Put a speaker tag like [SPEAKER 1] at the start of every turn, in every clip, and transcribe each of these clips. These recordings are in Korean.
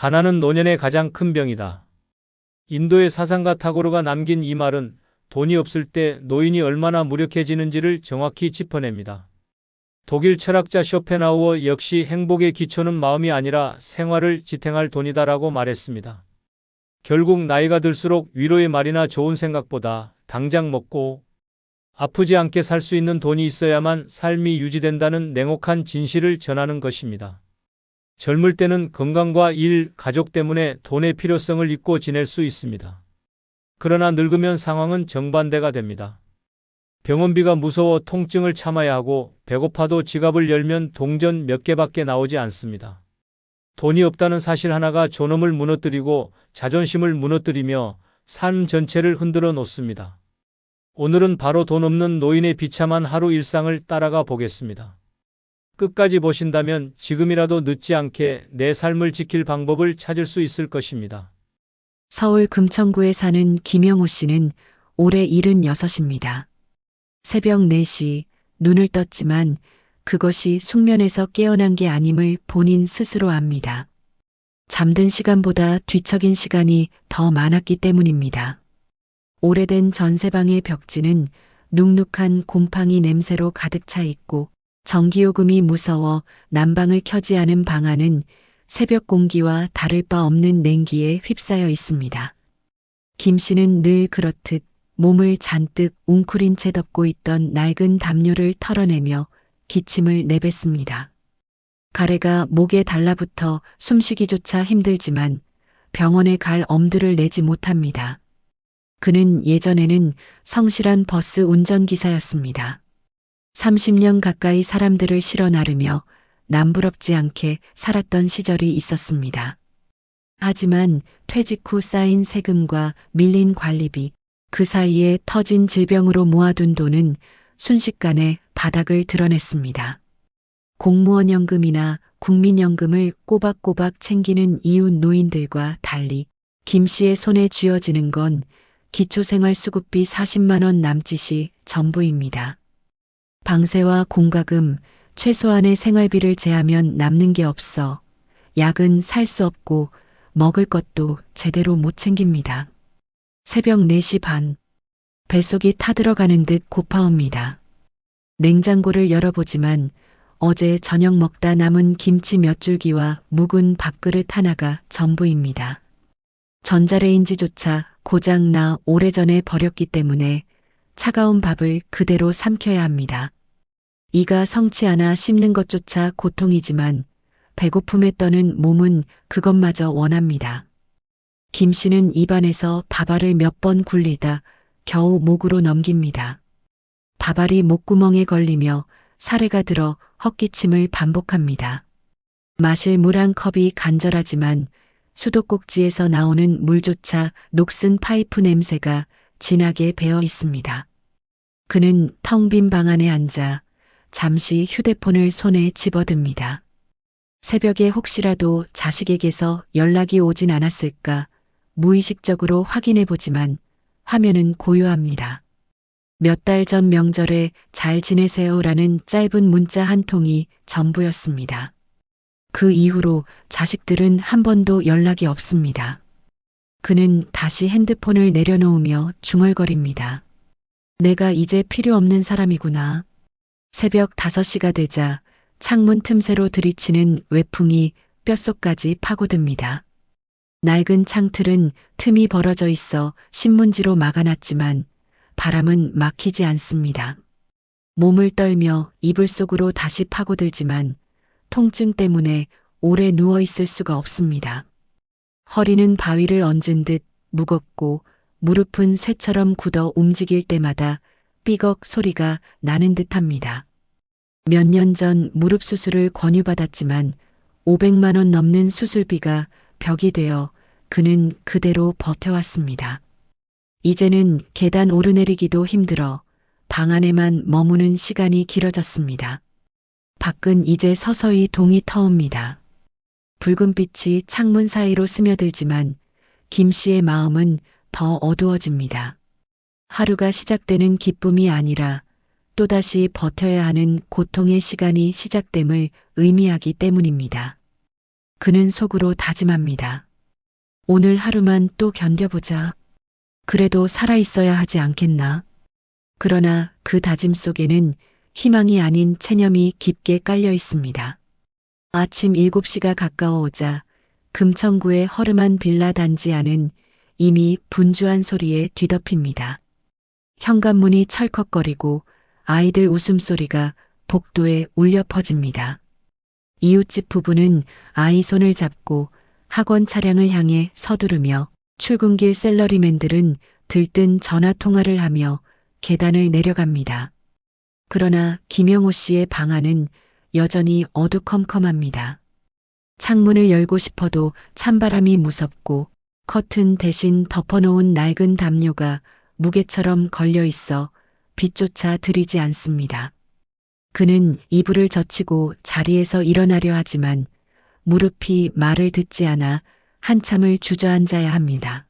[SPEAKER 1] 가난은 노년의 가장 큰 병이다. 인도의 사상가 타고르가 남긴 이 말은 돈이 없을 때 노인이 얼마나 무력해지는지를 정확히 짚어냅니다. 독일 철학자 쇼펜하우어 역시 행복의 기초는 마음이 아니라 생활을 지탱할 돈이다라고 말했습니다. 결국 나이가 들수록 위로의 말이나 좋은 생각보다 당장 먹고 아프지 않게 살 수 있는 돈이 있어야만 삶이 유지된다는 냉혹한 진실을 전하는 것입니다. 젊을 때는 건강과 일, 가족 때문에 돈의 필요성을 잊고 지낼 수 있습니다. 그러나 늙으면 상황은 정반대가 됩니다. 병원비가 무서워 통증을 참아야 하고 배고파도 지갑을 열면 동전 몇 개밖에 나오지 않습니다. 돈이 없다는 사실 하나가 존엄을 무너뜨리고 자존심을 무너뜨리며 삶 전체를 흔들어 놓습니다. 오늘은 바로 돈 없는 노인의 비참한 하루 일상을 따라가 보겠습니다. 끝까지 보신다면 지금이라도 늦지 않게 내 삶을 지킬 방법을 찾을 수 있을 것입니다.
[SPEAKER 2] 서울 금천구에 사는 김영호 씨는 올해 76입니다. 새벽 4시 눈을 떴지만 그것이 숙면에서 깨어난 게 아님을 본인 스스로 압니다. 잠든 시간보다 뒤척인 시간이 더 많았기 때문입니다. 오래된 전세방의 벽지는 눅눅한 곰팡이 냄새로 가득 차 있고 전기요금이 무서워 난방을 켜지 않은 방 안은 새벽 공기와 다를 바 없는 냉기에 휩싸여 있습니다. 김 씨는 늘 그렇듯 몸을 잔뜩 웅크린 채 덮고 있던 낡은 담요를 털어내며 기침을 내뱉습니다. 가래가 목에 달라붙어 숨쉬기조차 힘들지만 병원에 갈 엄두를 내지 못합니다. 그는 예전에는 성실한 버스 운전기사였습니다. 30년 가까이 사람들을 실어 나르며 남부럽지 않게 살았던 시절이 있었습니다. 하지만 퇴직 후 쌓인 세금과 밀린 관리비, 그 사이에 터진 질병으로 모아둔 돈은 순식간에 바닥을 드러냈습니다. 공무원 연금이나 국민연금을 꼬박꼬박 챙기는 이웃 노인들과 달리 김 씨의 손에 쥐어지는 건 기초생활수급비 40만 원 남짓이 전부입니다. 방세와 공과금, 최소한의 생활비를 제하면 남는 게 없어 약은 살 수 없고 먹을 것도 제대로 못 챙깁니다. 새벽 4시 반, 뱃속이 타들어가는 듯 고파옵니다. 냉장고를 열어보지만 어제 저녁 먹다 남은 김치 몇 줄기와 묵은 밥그릇 하나가 전부입니다. 전자레인지조차 고장나 오래전에 버렸기 때문에 차가운 밥을 그대로 삼켜야 합니다. 이가 성치 않아 씹는 것조차 고통이지만 배고픔에 떠는 몸은 그것마저 원합니다. 김 씨는 입안에서 밥알을 몇 번 굴리다 겨우 목으로 넘깁니다. 밥알이 목구멍에 걸리며 사례가 들어 헛기침을 반복합니다. 마실 물 한 컵이 간절하지만 수도꼭지에서 나오는 물조차 녹슨 파이프 냄새가 진하게 배어 있습니다. 그는 텅 빈 방 안에 앉아 잠시 휴대폰을 손에 집어듭니다. 새벽에 혹시라도 자식에게서 연락이 오진 않았을까 무의식적으로 확인해 보지만 화면은 고요합니다. 몇 달 전 명절에 잘 지내세요라는 짧은 문자 한 통이 전부였습니다. 그 이후로 자식들은 한 번도 연락이 없습니다. 그는 다시 핸드폰을 내려놓으며 중얼거립니다. 내가 이제 필요 없는 사람이구나. 새벽 5시가 되자 창문 틈새로 들이치는 외풍이 뼛속까지 파고듭니다. 낡은 창틀은 틈이 벌어져 있어 신문지로 막아놨지만 바람은 막히지 않습니다. 몸을 떨며 이불 속으로 다시 파고들지만 통증 때문에 오래 누워 있을 수가 없습니다. 허리는 바위를 얹은 듯 무겁고 무릎은 쇠처럼 굳어 움직일 때마다 삐걱 소리가 나는 듯합니다. 몇 년 전 무릎 수술을 권유받았지만 500만 원 넘는 수술비가 벽이 되어 그는 그대로 버텨왔습니다. 이제는 계단 오르내리기도 힘들어 방 안에만 머무는 시간이 길어졌습니다. 밖은 이제 서서히 동이 터옵니다. 붉은 빛이 창문 사이로 스며들지만 김 씨의 마음은 더 어두워집니다. 하루가 시작되는 기쁨이 아니라 또다시 버텨야 하는 고통의 시간이 시작됨을 의미하기 때문입니다. 그는 속으로 다짐합니다. 오늘 하루만 또 견뎌보자. 그래도 살아있어야 하지 않겠나? 그러나 그 다짐 속에는 희망이 아닌 체념이 깊게 깔려 있습니다. 아침 7시가 가까워오자 금천구의 허름한 빌라 단지 안은 이미 분주한 소리에 뒤덮입니다. 현관문이 철컥거리고 아이들 웃음소리가 복도에 울려 퍼집니다. 이웃집 부부는 아이 손을 잡고 학원 차량을 향해 서두르며 출근길 셀러리맨들은 들뜬 전화 통화를 하며 계단을 내려갑니다. 그러나 김영호 씨의 방 안은 여전히 어두컴컴합니다. 창문을 열고 싶어도 찬바람이 무섭고 커튼 대신 덮어놓은 낡은 담요가 무게처럼 걸려 있어 빛조차 들이지 않습니다. 그는 이불을 젖히고 자리에서 일어나려 하지만 무릎이 말을 듣지 않아 한참을 주저앉아야 합니다.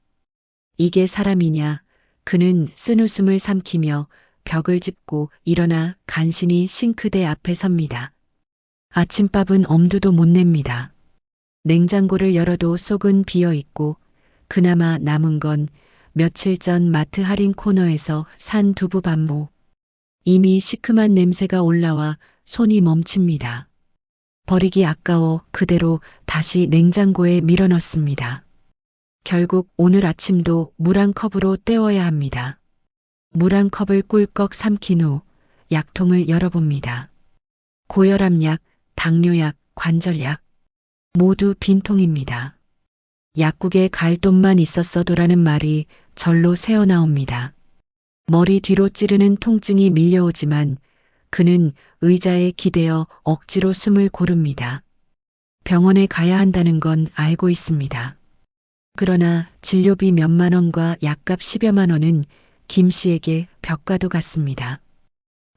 [SPEAKER 2] 이게 사람이냐? 그는 쓴웃음을 삼키며 벽을 짚고 일어나 간신히 싱크대 앞에 섭니다. 아침밥은 엄두도 못 냅니다. 냉장고를 열어도 속은 비어 있고 그나마 남은 건 며칠 전 마트 할인 코너에서 산 두부 반모. 이미 시큼한 냄새가 올라와 손이 멈춥니다. 버리기 아까워 그대로 다시 냉장고에 밀어넣습니다. 결국 오늘 아침도 물 한 컵으로 때워야 합니다. 물 한 컵을 꿀꺽 삼킨 후 약통을 열어봅니다. 고혈압약, 당뇨약, 관절약 모두 빈통입니다. 약국에 갈 돈만 있었어도라는 말이 절로 새어나옵니다. 머리 뒤로 찌르는 통증이 밀려오지만 그는 의자에 기대어 억지로 숨을 고릅니다. 병원에 가야 한다는 건 알고 있습니다. 그러나 진료비 몇만 원과 약값 10여만 원은 김 씨에게 벽과도 같습니다.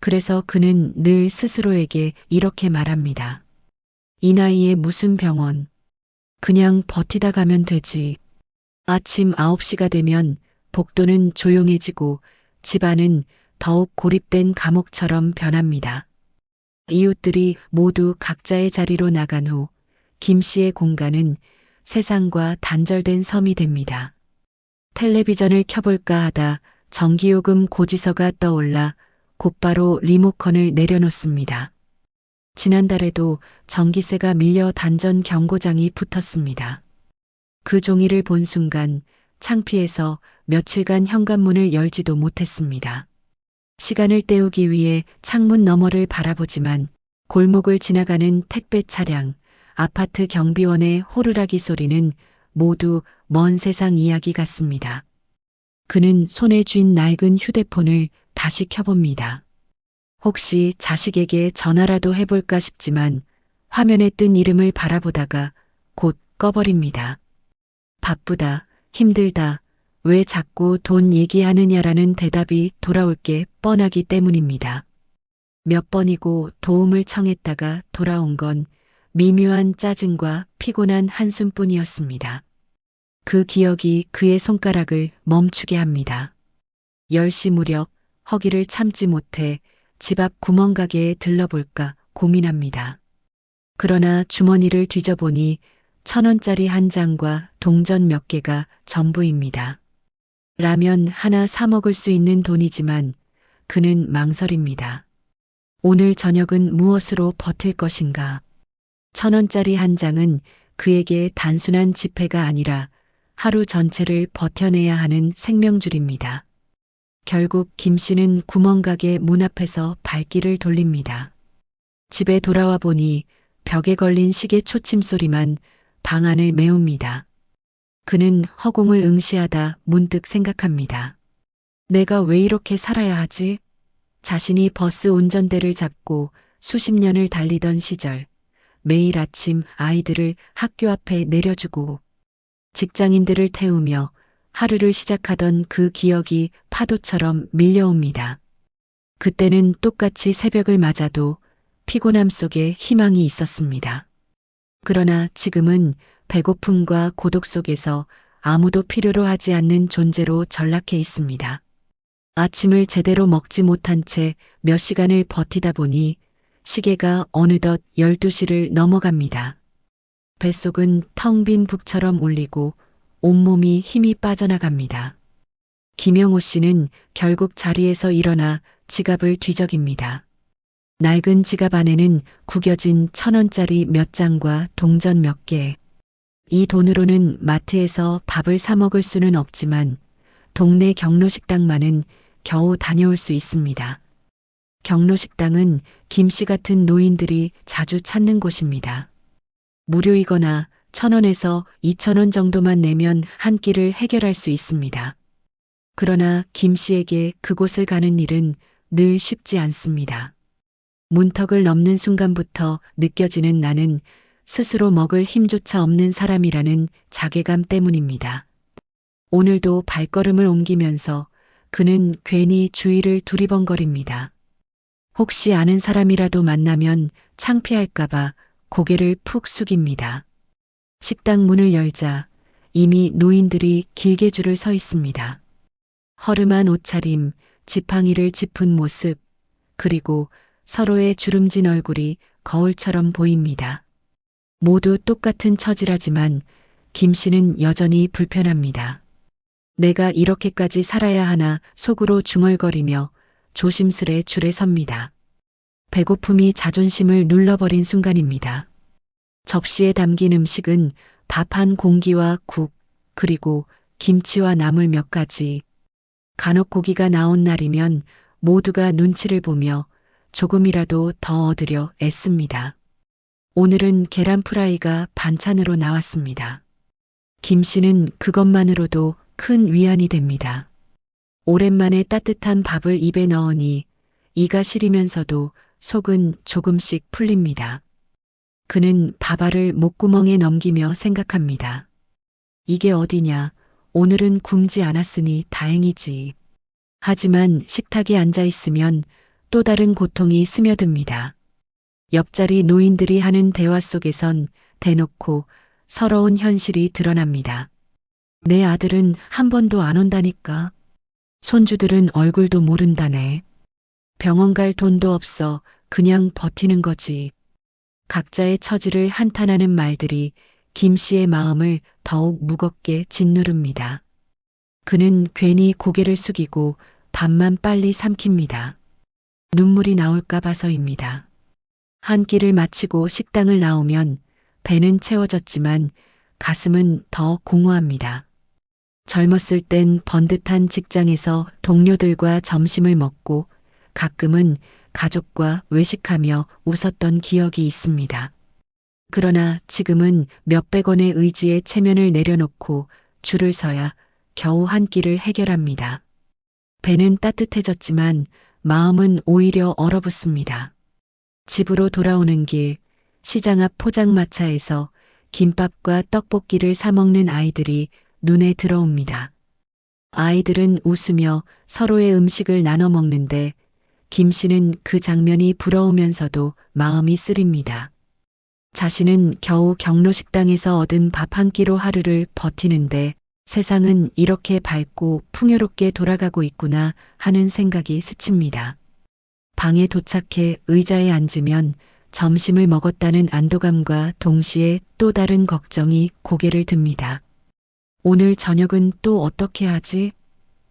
[SPEAKER 2] 그래서 그는 늘 스스로에게 이렇게 말합니다. 이 나이에 무슨 병원. 그냥 버티다 가면 되지. 아침 9시가 되면 복도는 조용해지고 집안은 더욱 고립된 감옥처럼 변합니다. 이웃들이 모두 각자의 자리로 나간 후 김 씨의 공간은 세상과 단절된 섬이 됩니다. 텔레비전을 켜볼까 하다 전기요금 고지서가 떠올라 곧바로 리모컨을 내려놓습니다. 지난달에도 전기세가 밀려 단전 경고장이 붙었습니다. 그 종이를 본 순간 창피해서 며칠간 현관문을 열지도 못했습니다. 시간을 때우기 위해 창문 너머를 바라보지만 골목을 지나가는 택배 차량, 아파트 경비원의 호루라기 소리는 모두 먼 세상 이야기 같습니다. 그는 손에 쥔 낡은 휴대폰을 다시 켜봅니다. 혹시 자식에게 전화라도 해볼까 싶지만 화면에 뜬 이름을 바라보다가 곧 꺼버립니다. 바쁘다, 힘들다, 왜 자꾸 돈 얘기하느냐라는 대답이 돌아올 게 뻔하기 때문입니다. 몇 번이고 도움을 청했다가 돌아온 건 미묘한 짜증과 피곤한 한숨뿐이었습니다. 그 기억이 그의 손가락을 멈추게 합니다. 10시 무렵 허기를 참지 못해 집 앞 구멍가게에 들러볼까 고민합니다. 그러나 주머니를 뒤져보니 1,000원짜리 한 장과 동전 몇 개가 전부입니다. 라면 하나 사 먹을 수 있는 돈이지만 그는 망설입니다. 오늘 저녁은 무엇으로 버틸 것인가? 1,000원짜리 한 장은 그에게 단순한 지폐가 아니라 하루 전체를 버텨내야 하는 생명줄입니다. 결국 김 씨는 구멍가게 문 앞에서 발길을 돌립니다. 집에 돌아와 보니 벽에 걸린 시계 초침 소리만 방 안을 메웁니다. 그는 허공을 응시하다 문득 생각합니다. 내가 왜 이렇게 살아야 하지? 자신이 버스 운전대를 잡고 수십 년을 달리던 시절, 매일 아침 아이들을 학교 앞에 내려주고 직장인들을 태우며 하루를 시작하던 그 기억이 파도처럼 밀려옵니다. 그때는 똑같이 새벽을 맞아도 피곤함 속에 희망이 있었습니다. 그러나 지금은 배고픔과 고독 속에서 아무도 필요로 하지 않는 존재로 전락해 있습니다. 아침을 제대로 먹지 못한 채 몇 시간을 버티다 보니 시계가 어느덧 12시를 넘어갑니다. 뱃속은 텅 빈 북처럼 울리고 온몸이 힘이 빠져나갑니다. 김영호 씨는 결국 자리에서 일어나 지갑을 뒤적입니다. 낡은 지갑 안에는 구겨진 1,000원짜리 몇 장과 동전 몇 개. 이 돈으로는 마트에서 밥을 사 먹을 수는 없지만 동네 경로식당만은 겨우 다녀올 수 있습니다. 경로식당은 김 씨 같은 노인들이 자주 찾는 곳입니다. 무료이거나 1,000원에서 2,000원 정도만 내면 한 끼를 해결할 수 있습니다. 그러나 김 씨에게 그곳을 가는 일은 늘 쉽지 않습니다. 문턱을 넘는 순간부터 느껴지는 나는 스스로 먹을 힘조차 없는 사람이라는 자괴감 때문입니다. 오늘도 발걸음을 옮기면서 그는 괜히 주위를 두리번거립니다. 혹시 아는 사람이라도 만나면 창피할까봐 고개를 푹 숙입니다. 식당 문을 열자 이미 노인들이 길게 줄을 서 있습니다. 허름한 옷차림, 지팡이를 짚은 모습, 그리고 서로의 주름진 얼굴이 거울처럼 보입니다. 모두 똑같은 처지라지만 김 씨는 여전히 불편합니다. 내가 이렇게까지 살아야 하나 속으로 중얼거리며 조심스레 줄에 섭니다. 배고픔이 자존심을 눌러버린 순간입니다. 접시에 담긴 음식은 밥 한 공기와 국, 그리고 김치와 나물 몇 가지. 간혹 고기가 나온 날이면 모두가 눈치를 보며 조금이라도 더 얻으려 애씁니다. 오늘은 계란 프라이가 반찬으로 나왔습니다. 김 씨는 그것만으로도 큰 위안이 됩니다. 오랜만에 따뜻한 밥을 입에 넣으니 이가 시리면서도 속은 조금씩 풀립니다. 그는 밥알을 목구멍에 넘기며 생각합니다. 이게 어디냐, 오늘은 굶지 않았으니 다행이지. 하지만 식탁에 앉아 있으면 또 다른 고통이 스며듭니다. 옆자리 노인들이 하는 대화 속에선 대놓고 서러운 현실이 드러납니다. 내 아들은 한 번도 안 온다니까. 손주들은 얼굴도 모른다네. 병원 갈 돈도 없어 그냥 버티는 거지. 각자의 처지를 한탄하는 말들이 김 씨의 마음을 더욱 무겁게 짓누릅니다. 그는 괜히 고개를 숙이고 밥만 빨리 삼킵니다. 눈물이 나올까 봐서입니다. 한 끼를 마치고 식당을 나오면 배는 채워졌지만 가슴은 더 공허합니다. 젊었을 땐 번듯한 직장에서 동료들과 점심을 먹고 가끔은 가족과 외식하며 웃었던 기억이 있습니다. 그러나 지금은 몇백 원의 의지에 체면을 내려놓고 줄을 서야 겨우 한 끼를 해결합니다. 배는 따뜻해졌지만 마음은 오히려 얼어붙습니다. 집으로 돌아오는 길, 시장 앞 포장마차에서 김밥과 떡볶이를 사 먹는 아이들이 눈에 들어옵니다. 아이들은 웃으며 서로의 음식을 나눠 먹는데 김 씨는 그 장면이 부러우면서도 마음이 쓰립니다. 자신은 겨우 경로식당에서 얻은 밥 한 끼로 하루를 버티는데 세상은 이렇게 밝고 풍요롭게 돌아가고 있구나 하는 생각이 스칩니다. 방에 도착해 의자에 앉으면 점심을 먹었다는 안도감과 동시에 또 다른 걱정이 고개를 듭니다. 오늘 저녁은 또 어떻게 하지?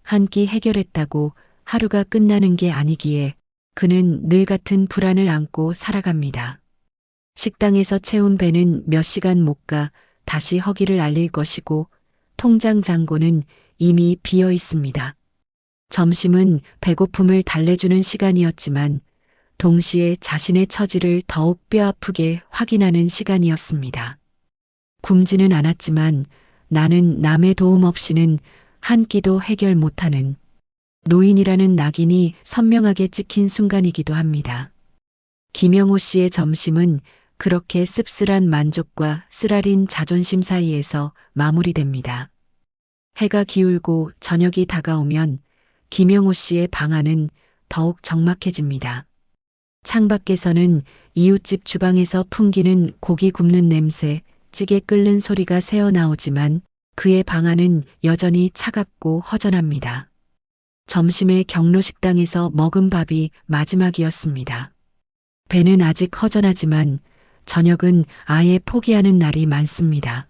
[SPEAKER 2] 한 끼 해결했다고 하루가 끝나는 게 아니기에 그는 늘 같은 불안을 안고 살아갑니다. 식당에서 채운 배는 몇 시간 못 가 다시 허기를 알릴 것이고 통장 잔고는 이미 비어 있습니다. 점심은 배고픔을 달래주는 시간이었지만 동시에 자신의 처지를 더욱 뼈아프게 확인하는 시간이었습니다. 굶지는 않았지만 나는 남의 도움 없이는 한 끼도 해결 못하는 노인이라는 낙인이 선명하게 찍힌 순간이기도 합니다. 김영호 씨의 점심은 그렇게 씁쓸한 만족과 쓰라린 자존심 사이에서 마무리됩니다. 해가 기울고 저녁이 다가오면 김영호 씨의 방 안은 더욱 적막해집니다. 창밖에서는 이웃집 주방에서 풍기는 고기 굽는 냄새, 찌개 끓는 소리가 새어나오지만 그의 방 안은 여전히 차갑고 허전합니다. 점심에 경로식당에서 먹은 밥이 마지막이었습니다. 배는 아직 허전하지만 저녁은 아예 포기하는 날이 많습니다.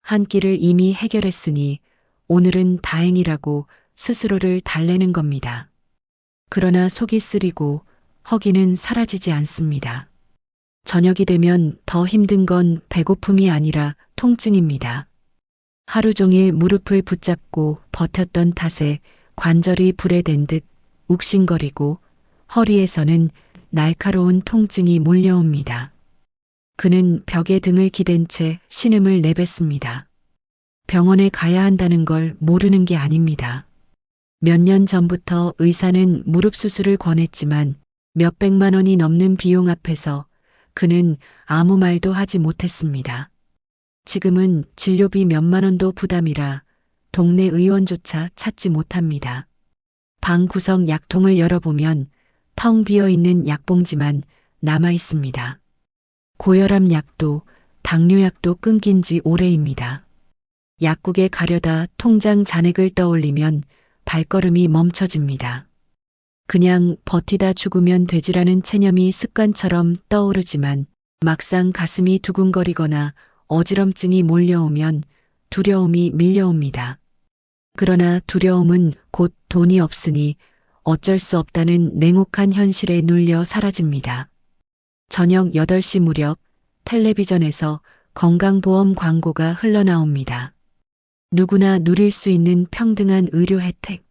[SPEAKER 2] 한 끼를 이미 해결했으니 오늘은 다행이라고 스스로를 달래는 겁니다. 그러나 속이 쓰리고 허기는 사라지지 않습니다. 저녁이 되면 더 힘든 건 배고픔이 아니라 통증입니다. 하루 종일 무릎을 붙잡고 버텼던 탓에 관절이 불에 댄 듯 욱신거리고 허리에서는 날카로운 통증이 몰려옵니다. 그는 벽에 등을 기댄 채 신음을 내뱉습니다. 병원에 가야 한다는 걸 모르는 게 아닙니다. 몇 년 전부터 의사는 무릎 수술을 권했지만 몇백만 원이 넘는 비용 앞에서 그는 아무 말도 하지 못했습니다. 지금은 진료비 몇만 원도 부담이라 동네 의원조차 찾지 못합니다. 방 구석 약통을 열어보면 텅 비어 있는 약봉지만 남아 있습니다. 고혈압 약도 당뇨약도 끊긴 지 오래입니다. 약국에 가려다 통장 잔액을 떠올리면 발걸음이 멈춰집니다. 그냥 버티다 죽으면 되지라는 체념이 습관처럼 떠오르지만 막상 가슴이 두근거리거나 어지럼증이 몰려오면 두려움이 밀려옵니다. 그러나 두려움은 곧 돈이 없으니 어쩔 수 없다는 냉혹한 현실에 눌려 사라집니다. 저녁 8시 무렵 텔레비전에서 건강보험 광고가 흘러나옵니다. 누구나 누릴 수 있는 평등한 의료 혜택.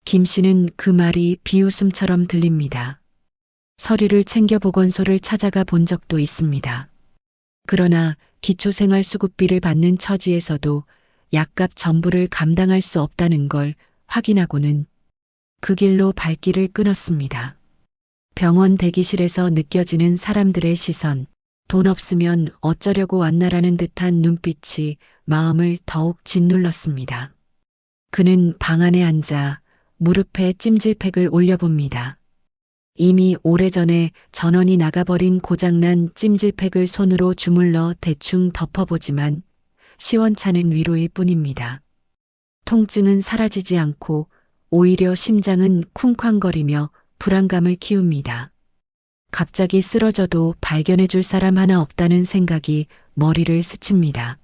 [SPEAKER 2] 김 씨는 그 말이 비웃음처럼 들립니다. 서류를 챙겨 보건소를 찾아가 본 적도 있습니다. 그러나 기초생활수급비를 받는 처지에서도 약값 전부를 감당할 수 없다는 걸 확인하고는 그 길로 발길을 끊었습니다. 병원 대기실에서 느껴지는 사람들의 시선, 돈 없으면 어쩌려고 왔나라는 듯한 눈빛이 마음을 더욱 짓눌렀습니다. 그는 방 안에 앉아 무릎에 찜질팩을 올려봅니다. 이미 오래전에 전원이 나가버린 고장난 찜질팩을 손으로 주물러 대충 덮어보지만 시원찮은 위로일 뿐입니다. 통증은 사라지지 않고 오히려 심장은 쿵쾅거리며 불안감을 키웁니다. 갑자기 쓰러져도 발견해줄 사람 하나 없다는 생각이 머리를 스칩니다.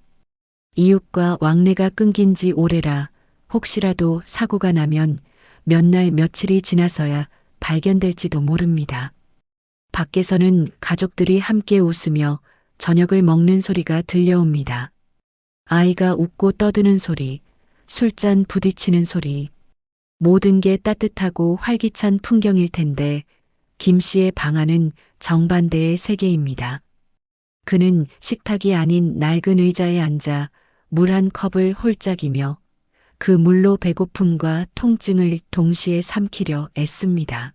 [SPEAKER 2] 이웃과 왕래가 끊긴 지 오래라 혹시라도 사고가 나면 몇 날 며칠이 지나서야 발견될지도 모릅니다. 밖에서는 가족들이 함께 웃으며 저녁을 먹는 소리가 들려옵니다. 아이가 웃고 떠드는 소리, 술잔 부딪히는 소리, 모든 게 따뜻하고 활기찬 풍경일 텐데 김 씨의 방 안은 정반대의 세계입니다. 그는 식탁이 아닌 낡은 의자에 앉아 물 한 컵을 홀짝이며 그 물로 배고픔과 통증을 동시에 삼키려 애씁니다.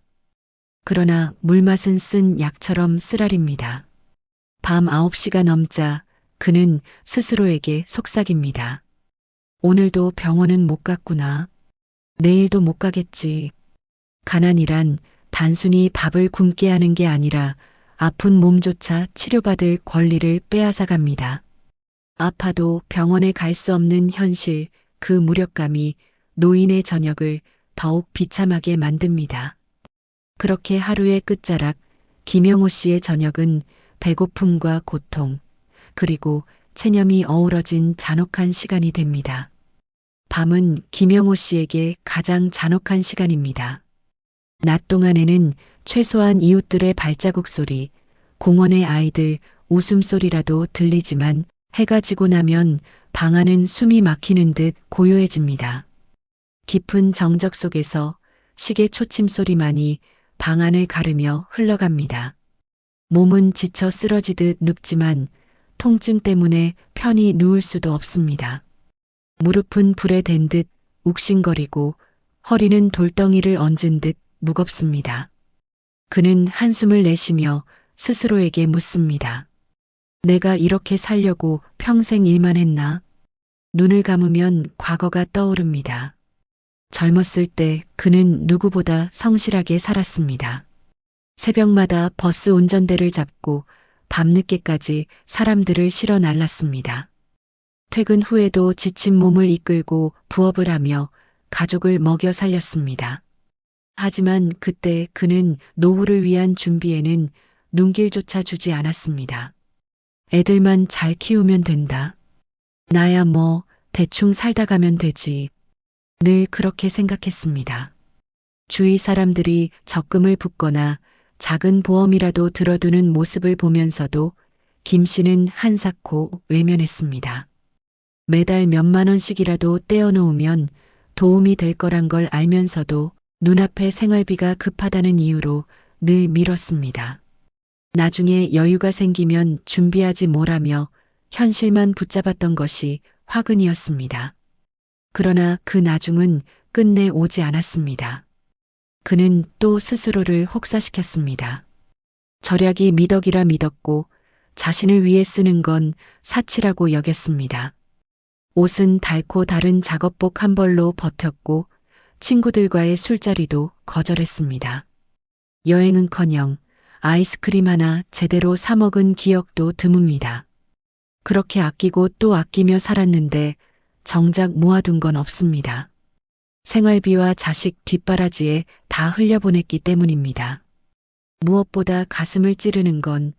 [SPEAKER 2] 그러나 물맛은 쓴 약처럼 쓰라립니다. 밤 9시가 넘자 그는 스스로에게 속삭입니다. 오늘도 병원은 못 갔구나. 내일도 못 가겠지. 가난이란 단순히 밥을 굶게 하는 게 아니라 아픈 몸조차 치료받을 권리를 빼앗아갑니다. 아파도 병원에 갈 수 없는 현실, 그 무력감이 노인의 저녁을 더욱 비참하게 만듭니다. 그렇게 하루의 끝자락, 김영호 씨의 저녁은 배고픔과 고통, 그리고 체념이 어우러진 잔혹한 시간이 됩니다. 밤은 김영호 씨에게 가장 잔혹한 시간입니다. 낮 동안에는 최소한 이웃들의 발자국 소리, 공원의 아이들 웃음소리라도 들리지만 해가 지고 나면 방 안은 숨이 막히는 듯 고요해집니다. 깊은 정적 속에서 시계 초침 소리만이 방 안을 가르며 흘러갑니다. 몸은 지쳐 쓰러지듯 눕지만 통증 때문에 편히 누울 수도 없습니다. 무릎은 불에 댄 듯 욱신거리고 허리는 돌덩이를 얹은 듯 무겁습니다. 그는 한숨을 내쉬며 스스로에게 묻습니다. 내가 이렇게 살려고 평생 일만 했나? 눈을 감으면 과거가 떠오릅니다. 젊었을 때 그는 누구보다 성실하게 살았습니다. 새벽마다 버스 운전대를 잡고 밤늦게까지 사람들을 실어 날랐습니다. 퇴근 후에도 지친 몸을 이끌고 부업을 하며 가족을 먹여 살렸습니다. 하지만 그때 그는 노후를 위한 준비에는 눈길조차 주지 않았습니다. 애들만 잘 키우면 된다. 나야 뭐 대충 살다 가면 되지. 늘 그렇게 생각했습니다. 주위 사람들이 적금을 붓거나 작은 보험이라도 들어두는 모습을 보면서도 김 씨는 한사코 외면했습니다. 매달 몇만 원씩이라도 떼어놓으면 도움이 될 거란 걸 알면서도 눈앞에 생활비가 급하다는 이유로 늘 미뤘습니다. 나중에 여유가 생기면 준비하지 뭐라며 현실만 붙잡았던 것이 화근이었습니다. 그러나 그 나중은 끝내 오지 않았습니다. 그는 또 스스로를 혹사시켰습니다. 절약이 미덕이라 믿었고 자신을 위해 쓰는 건 사치라고 여겼습니다. 옷은 닳고 다른 작업복 한 벌로 버텼고 친구들과의 술자리도 거절했습니다. 여행은커녕 아이스크림 하나 제대로 사 먹은 기억도 드뭅니다. 그렇게 아끼고 또 아끼며 살았는데 정작 모아둔 건 없습니다. 생활비와 자식 뒷바라지에 다 흘려보냈기 때문입니다. 무엇보다 가슴을 찌르는 건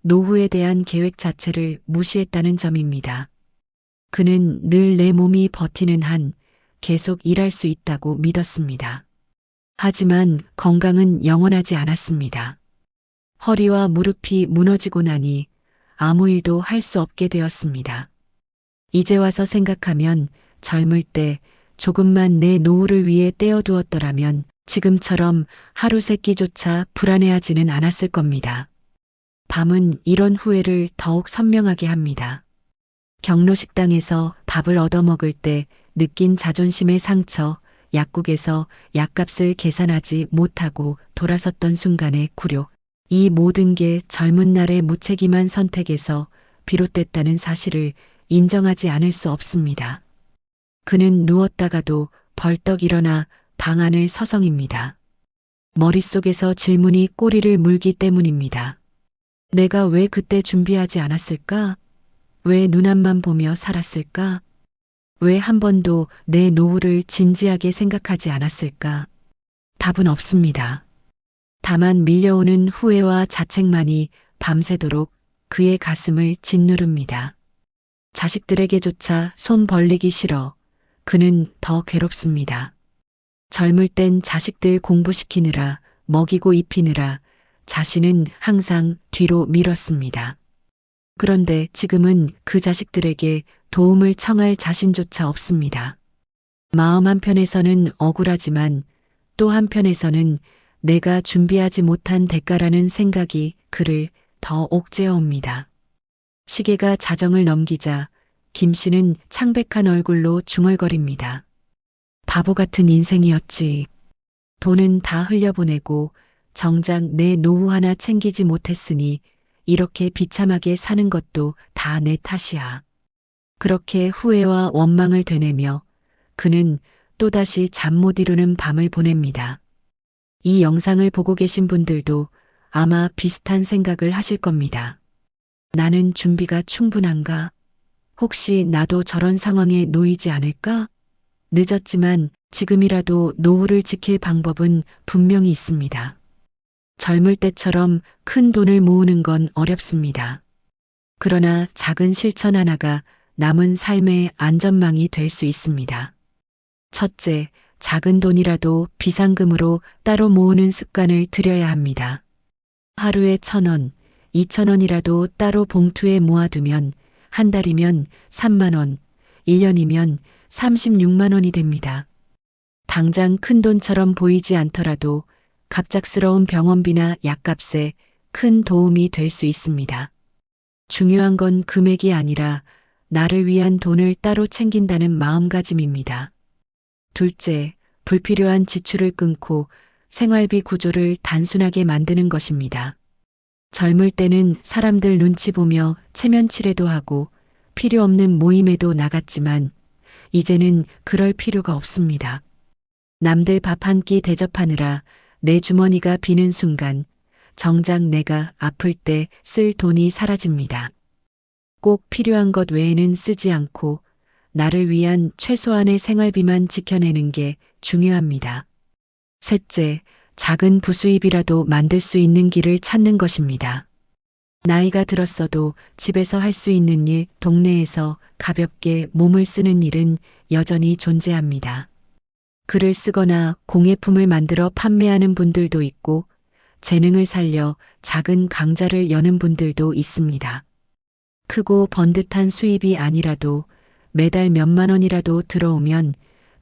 [SPEAKER 2] 노후에 대한 계획 자체를 무시했다는 점입니다. 그는 늘 내 몸이 버티는 한 계속 일할 수 있다고 믿었습니다. 하지만 건강은 영원하지 않았습니다. 허리와 무릎이 무너지고 나니 아무 일도 할 수 없게 되었습니다. 이제 와서 생각하면 젊을 때 조금만 내 노후를 위해 떼어두었더라면 지금처럼 하루 세 끼조차 불안해하지는 않았을 겁니다. 밤은 이런 후회를 더욱 선명하게 합니다. 경로식당에서 밥을 얻어먹을 때 느낀 자존심의 상처, 약국에서 약값을 계산하지 못하고 돌아섰던 순간의 굴욕, 이 모든 게 젊은 날의 무책임한 선택에서 비롯됐다는 사실을 인정하지 않을 수 없습니다. 그는 누웠다가도 벌떡 일어나 방안을 서성입니다. 머릿속에서 질문이 꼬리를 물기 때문입니다. 내가 왜 그때 준비하지 않았을까? 왜 눈앞만 보며 살았을까? 왜 한 번도 내 노후를 진지하게 생각하지 않았을까? 답은 없습니다. 다만 밀려오는 후회와 자책만이 밤새도록 그의 가슴을 짓누릅니다. 자식들에게조차 손 벌리기 싫어 그는 더 괴롭습니다. 젊을 땐 자식들 공부시키느라 먹이고 입히느라 자신은 항상 뒤로 밀었습니다. 그런데 지금은 그 자식들에게 도움을 청할 자신조차 없습니다. 마음 한편에서는 억울하지만 또 한편에서는 내가 준비하지 못한 대가라는 생각이 그를 더 옥죄어 옵니다. 시계가 자정을 넘기자 김 씨는 창백한 얼굴로 중얼거립니다. 바보 같은 인생이었지. 돈은 다 흘려보내고 정작 내 노후 하나 챙기지 못했으니 이렇게 비참하게 사는 것도 다 내 탓이야. 그렇게 후회와 원망을 되뇌며 그는 또다시 잠 못 이루는 밤을 보냅니다. 이 영상을 보고 계신 분들도 아마 비슷한 생각을 하실 겁니다. 나는 준비가 충분한가? 혹시 나도 저런 상황에 놓이지 않을까? 늦었지만 지금이라도 노후를 지킬 방법은 분명히 있습니다. 젊을 때처럼 큰 돈을 모으는 건 어렵습니다. 그러나 작은 실천 하나가 남은 삶의 안전망이 될 수 있습니다. 첫째, 작은 돈이라도 비상금으로 따로 모으는 습관을 들여야 합니다. 하루에 1,000원, 2,000원이라도 따로 봉투에 모아두면 한 달이면 3만 원, 1년이면 36만 원이 됩니다. 당장 큰 돈처럼 보이지 않더라도 갑작스러운 병원비나 약값에 큰 도움이 될 수 있습니다. 중요한 건 금액이 아니라 나를 위한 돈을 따로 챙긴다는 마음가짐입니다. 둘째, 불필요한 지출을 끊고 생활비 구조를 단순하게 만드는 것입니다. 젊을 때는 사람들 눈치 보며 체면치레도 하고 필요 없는 모임에도 나갔지만 이제는 그럴 필요가 없습니다. 남들 밥 한 끼 대접하느라 내 주머니가 비는 순간 정작 내가 아플 때 쓸 돈이 사라집니다. 꼭 필요한 것 외에는 쓰지 않고 나를 위한 최소한의 생활비만 지켜내는 게 중요합니다. 셋째, 작은 부수입이라도 만들 수 있는 길을 찾는 것입니다. 나이가 들었어도 집에서 할 수 있는 일, 동네에서 가볍게 몸을 쓰는 일은 여전히 존재합니다. 글을 쓰거나 공예품을 만들어 판매하는 분들도 있고, 재능을 살려 작은 강좌를 여는 분들도 있습니다. 크고 번듯한 수입이 아니라도 매달 몇만 원이라도 들어오면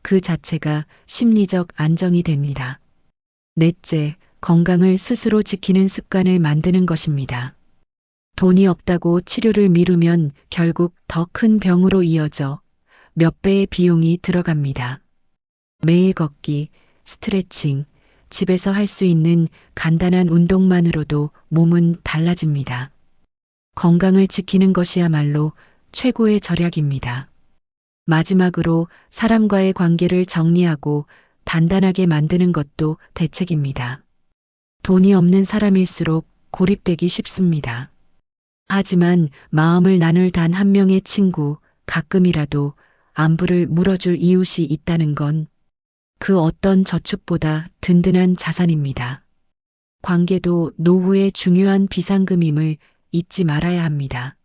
[SPEAKER 2] 그 자체가 심리적 안정이 됩니다. 넷째, 건강을 스스로 지키는 습관을 만드는 것입니다. 돈이 없다고 치료를 미루면 결국 더 큰 병으로 이어져 몇 배의 비용이 들어갑니다. 매일 걷기, 스트레칭, 집에서 할 수 있는 간단한 운동만으로도 몸은 달라집니다. 건강을 지키는 것이야말로 최고의 절약입니다. 마지막으로 사람과의 관계를 정리하고 단단하게 만드는 것도 대책입니다. 돈이 없는 사람일수록 고립되기 쉽습니다. 하지만 마음을 나눌 단 한 명의 친구, 가끔이라도 안부를 물어줄 이웃이 있다는 건 그 어떤 저축보다 든든한 자산입니다. 관계도 노후의 중요한 비상금임을 잊지 말아야 합니다.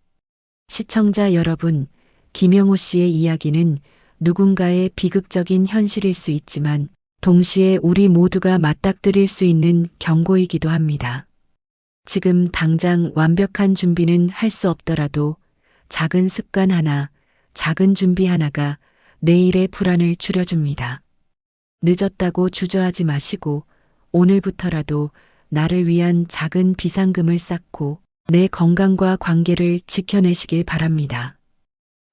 [SPEAKER 2] 시청자 여러분, 김영호 씨의 이야기는 누군가의 비극적인 현실일 수 있지만 동시에 우리 모두가 맞닥뜨릴 수 있는 경고이기도 합니다. 지금 당장 완벽한 준비는 할 수 없더라도 작은 습관 하나, 작은 준비 하나가 내일의 불안을 줄여줍니다. 늦었다고 주저하지 마시고 오늘부터라도 나를 위한 작은 비상금을 쌓고 내 건강과 관계를 지켜내시길 바랍니다.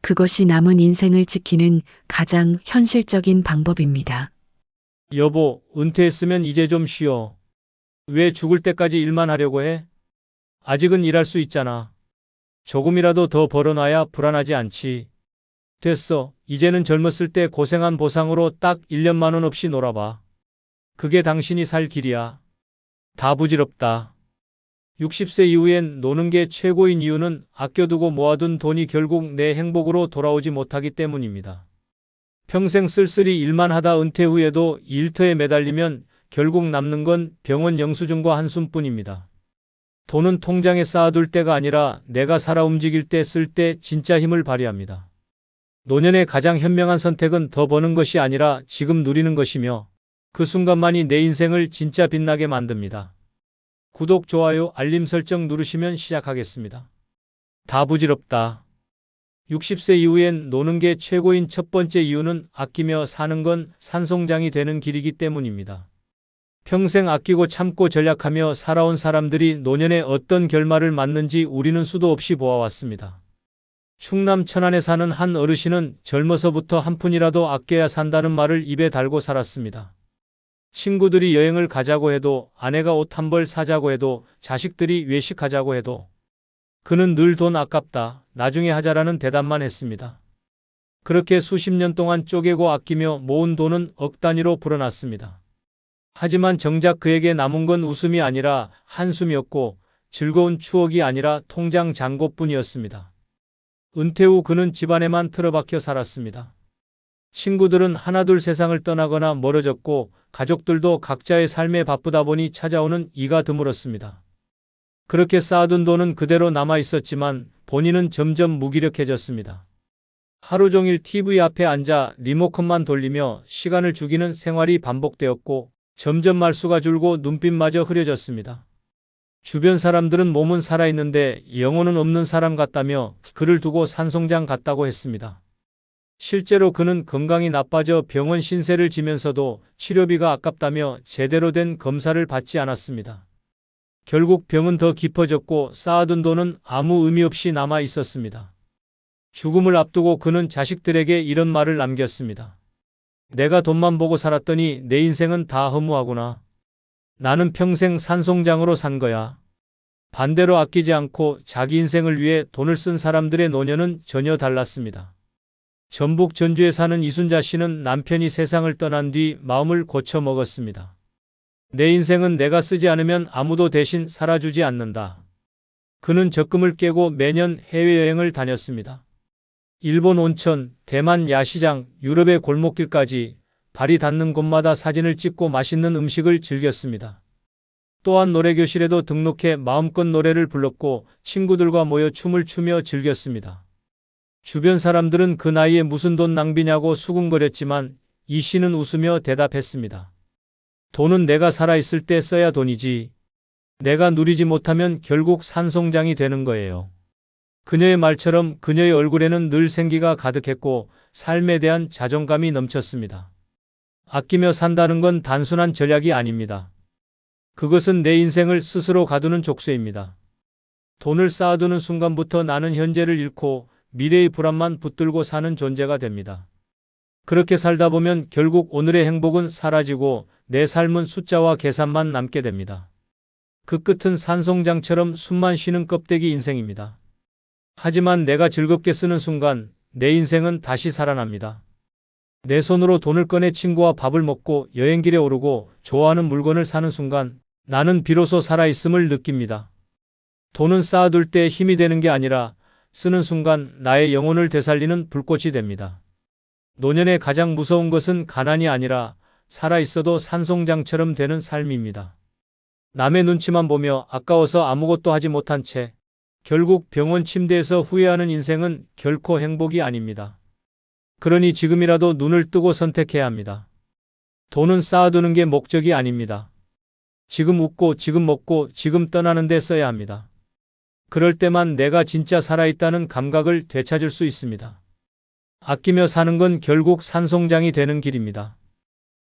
[SPEAKER 2] 그것이 남은 인생을 지키는 가장 현실적인 방법입니다.
[SPEAKER 1] 여보, 은퇴했으면 이제 좀 쉬어. 왜 죽을 때까지 일만 하려고 해? 아직은 일할 수 있잖아. 조금이라도 더 벌어놔야 불안하지 않지. 됐어. 이제는 젊었을 때 고생한 보상으로 딱 1년만 원 없이 놀아봐. 그게 당신이 살 길이야. 다 부질없다. 60세 이후엔 노는 게 최고인 이유는 아껴두고 모아둔 돈이 결국 내 행복으로 돌아오지 못하기 때문입니다. 평생 쓸쓸히 일만 하다 은퇴 후에도 일터에 매달리면 결국 남는 건 병원 영수증과 한숨뿐입니다. 돈은 통장에 쌓아둘 때가 아니라 내가 살아 움직일 때 쓸 때 진짜 힘을 발휘합니다. 노년의 가장 현명한 선택은 더 버는 것이 아니라 지금 누리는 것이며 그 순간만이 내 인생을 진짜 빛나게 만듭니다. 구독, 좋아요, 알림 설정 누르시면 시작하겠습니다. 다 부질없다. 60세 이후엔 노는 게 최고인 첫 번째 이유는 아끼며 사는 건 산송장이 되는 길이기 때문입니다. 평생 아끼고 참고 전략하며 살아온 사람들이 노년에 어떤 결말을 맞는지 우리는 수도 없이 보아왔습니다. 충남 천안에 사는 한 어르신은 젊어서부터 한 푼이라도 아껴야 산다는 말을 입에 달고 살았습니다. 친구들이 여행을 가자고 해도, 아내가 옷 한 벌 사자고 해도, 자식들이 외식하자고 해도 그는 늘 돈 아깝다, 나중에 하자라는 대답만 했습니다. 그렇게 수십 년 동안 쪼개고 아끼며 모은 돈은 억 단위로 불어났습니다. 하지만 정작 그에게 남은 건 웃음이 아니라 한숨이었고 즐거운 추억이 아니라 통장 잔고뿐이었습니다. 은퇴 후 그는 집안에만 틀어박혀 살았습니다. 친구들은 하나둘 세상을 떠나거나 멀어졌고 가족들도 각자의 삶에 바쁘다 보니 찾아오는 이가 드물었습니다. 그렇게 쌓아둔 돈은 그대로 남아 있었지만 본인은 점점 무기력해졌습니다. 하루 종일 TV 앞에 앉아 리모컨만 돌리며 시간을 죽이는 생활이 반복되었고 점점 말수가 줄고 눈빛마저 흐려졌습니다. 주변 사람들은 몸은 살아있는데 영혼은 없는 사람 같다며 그를 두고 산송장 같다고 했습니다. 실제로 그는 건강이 나빠져 병원 신세를 지면서도 치료비가 아깝다며 제대로 된 검사를 받지 않았습니다. 결국 병은 더 깊어졌고 쌓아둔 돈은 아무 의미 없이 남아 있었습니다. 죽음을 앞두고 그는 자식들에게 이런 말을 남겼습니다. 내가 돈만 보고 살았더니 내 인생은 다 허무하구나. 나는 평생 산송장으로 산 거야. 반대로 아끼지 않고 자기 인생을 위해 돈을 쓴 사람들의 노년은 전혀 달랐습니다. 전북 전주에 사는 이순자 씨는 남편이 세상을 떠난 뒤 마음을 고쳐 먹었습니다. 내 인생은 내가 쓰지 않으면 아무도 대신 살아주지 않는다. 그는 적금을 깨고 매년 해외여행을 다녔습니다. 일본 온천, 대만 야시장, 유럽의 골목길까지 발이 닿는 곳마다 사진을 찍고 맛있는 음식을 즐겼습니다. 또한 노래교실에도 등록해 마음껏 노래를 불렀고 친구들과 모여 춤을 추며 즐겼습니다. 주변 사람들은 그 나이에 무슨 돈 낭비냐고 수군거렸지만 이 씨는 웃으며 대답했습니다. 돈은 내가 살아있을 때 써야 돈이지. 내가 누리지 못하면 결국 산송장이 되는 거예요. 그녀의 말처럼 그녀의 얼굴에는 늘 생기가 가득했고 삶에 대한 자존감이 넘쳤습니다. 아끼며 산다는 건 단순한 절약이 아닙니다. 그것은 내 인생을 스스로 가두는 족쇄입니다. 돈을 쌓아두는 순간부터 나는 현재를 잃고 미래의 불안만 붙들고 사는 존재가 됩니다. 그렇게 살다 보면 결국 오늘의 행복은 사라지고 내 삶은 숫자와 계산만 남게 됩니다. 그 끝은 산송장처럼 숨만 쉬는 껍데기 인생입니다. 하지만 내가 즐겁게 쓰는 순간 내 인생은 다시 살아납니다. 내 손으로 돈을 꺼내 친구와 밥을 먹고 여행길에 오르고 좋아하는 물건을 사는 순간 나는 비로소 살아있음을 느낍니다. 돈은 쌓아둘 때 힘이 되는 게 아니라 쓰는 순간 나의 영혼을 되살리는 불꽃이 됩니다. 노년의 가장 무서운 것은 가난이 아니라 살아있어도 산송장처럼 되는 삶입니다. 남의 눈치만 보며 아까워서 아무것도 하지 못한 채 결국 병원 침대에서 후회하는 인생은 결코 행복이 아닙니다. 그러니 지금이라도 눈을 뜨고 선택해야 합니다. 돈은 쌓아두는 게 목적이 아닙니다. 지금 웃고 지금 먹고 지금 떠나는 데 써야 합니다. 그럴 때만 내가 진짜 살아있다는 감각을 되찾을 수 있습니다. 아끼며 사는 건 결국 산송장이 되는 길입니다.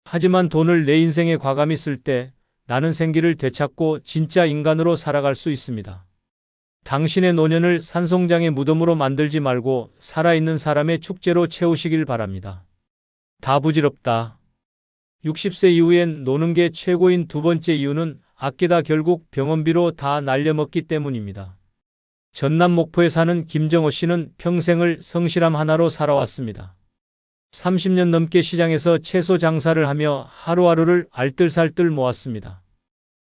[SPEAKER 1] 하지만 돈을 내 인생에 과감히 쓸 때 나는 생기를 되찾고 진짜 인간으로 살아갈 수 있습니다. 당신의 노년을 산송장의 무덤으로 만들지 말고 살아있는 사람의 축제로 채우시길 바랍니다. 다 부질없다. 60세 이후엔 노는 게 최고인 두 번째 이유는 아끼다 결국 병원비로 다 날려먹기 때문입니다. 전남 목포에 사는 김정호 씨는 평생을 성실함 하나로 살아왔습니다. 30년 넘게 시장에서 채소 장사를 하며 하루하루를 알뜰살뜰 모았습니다.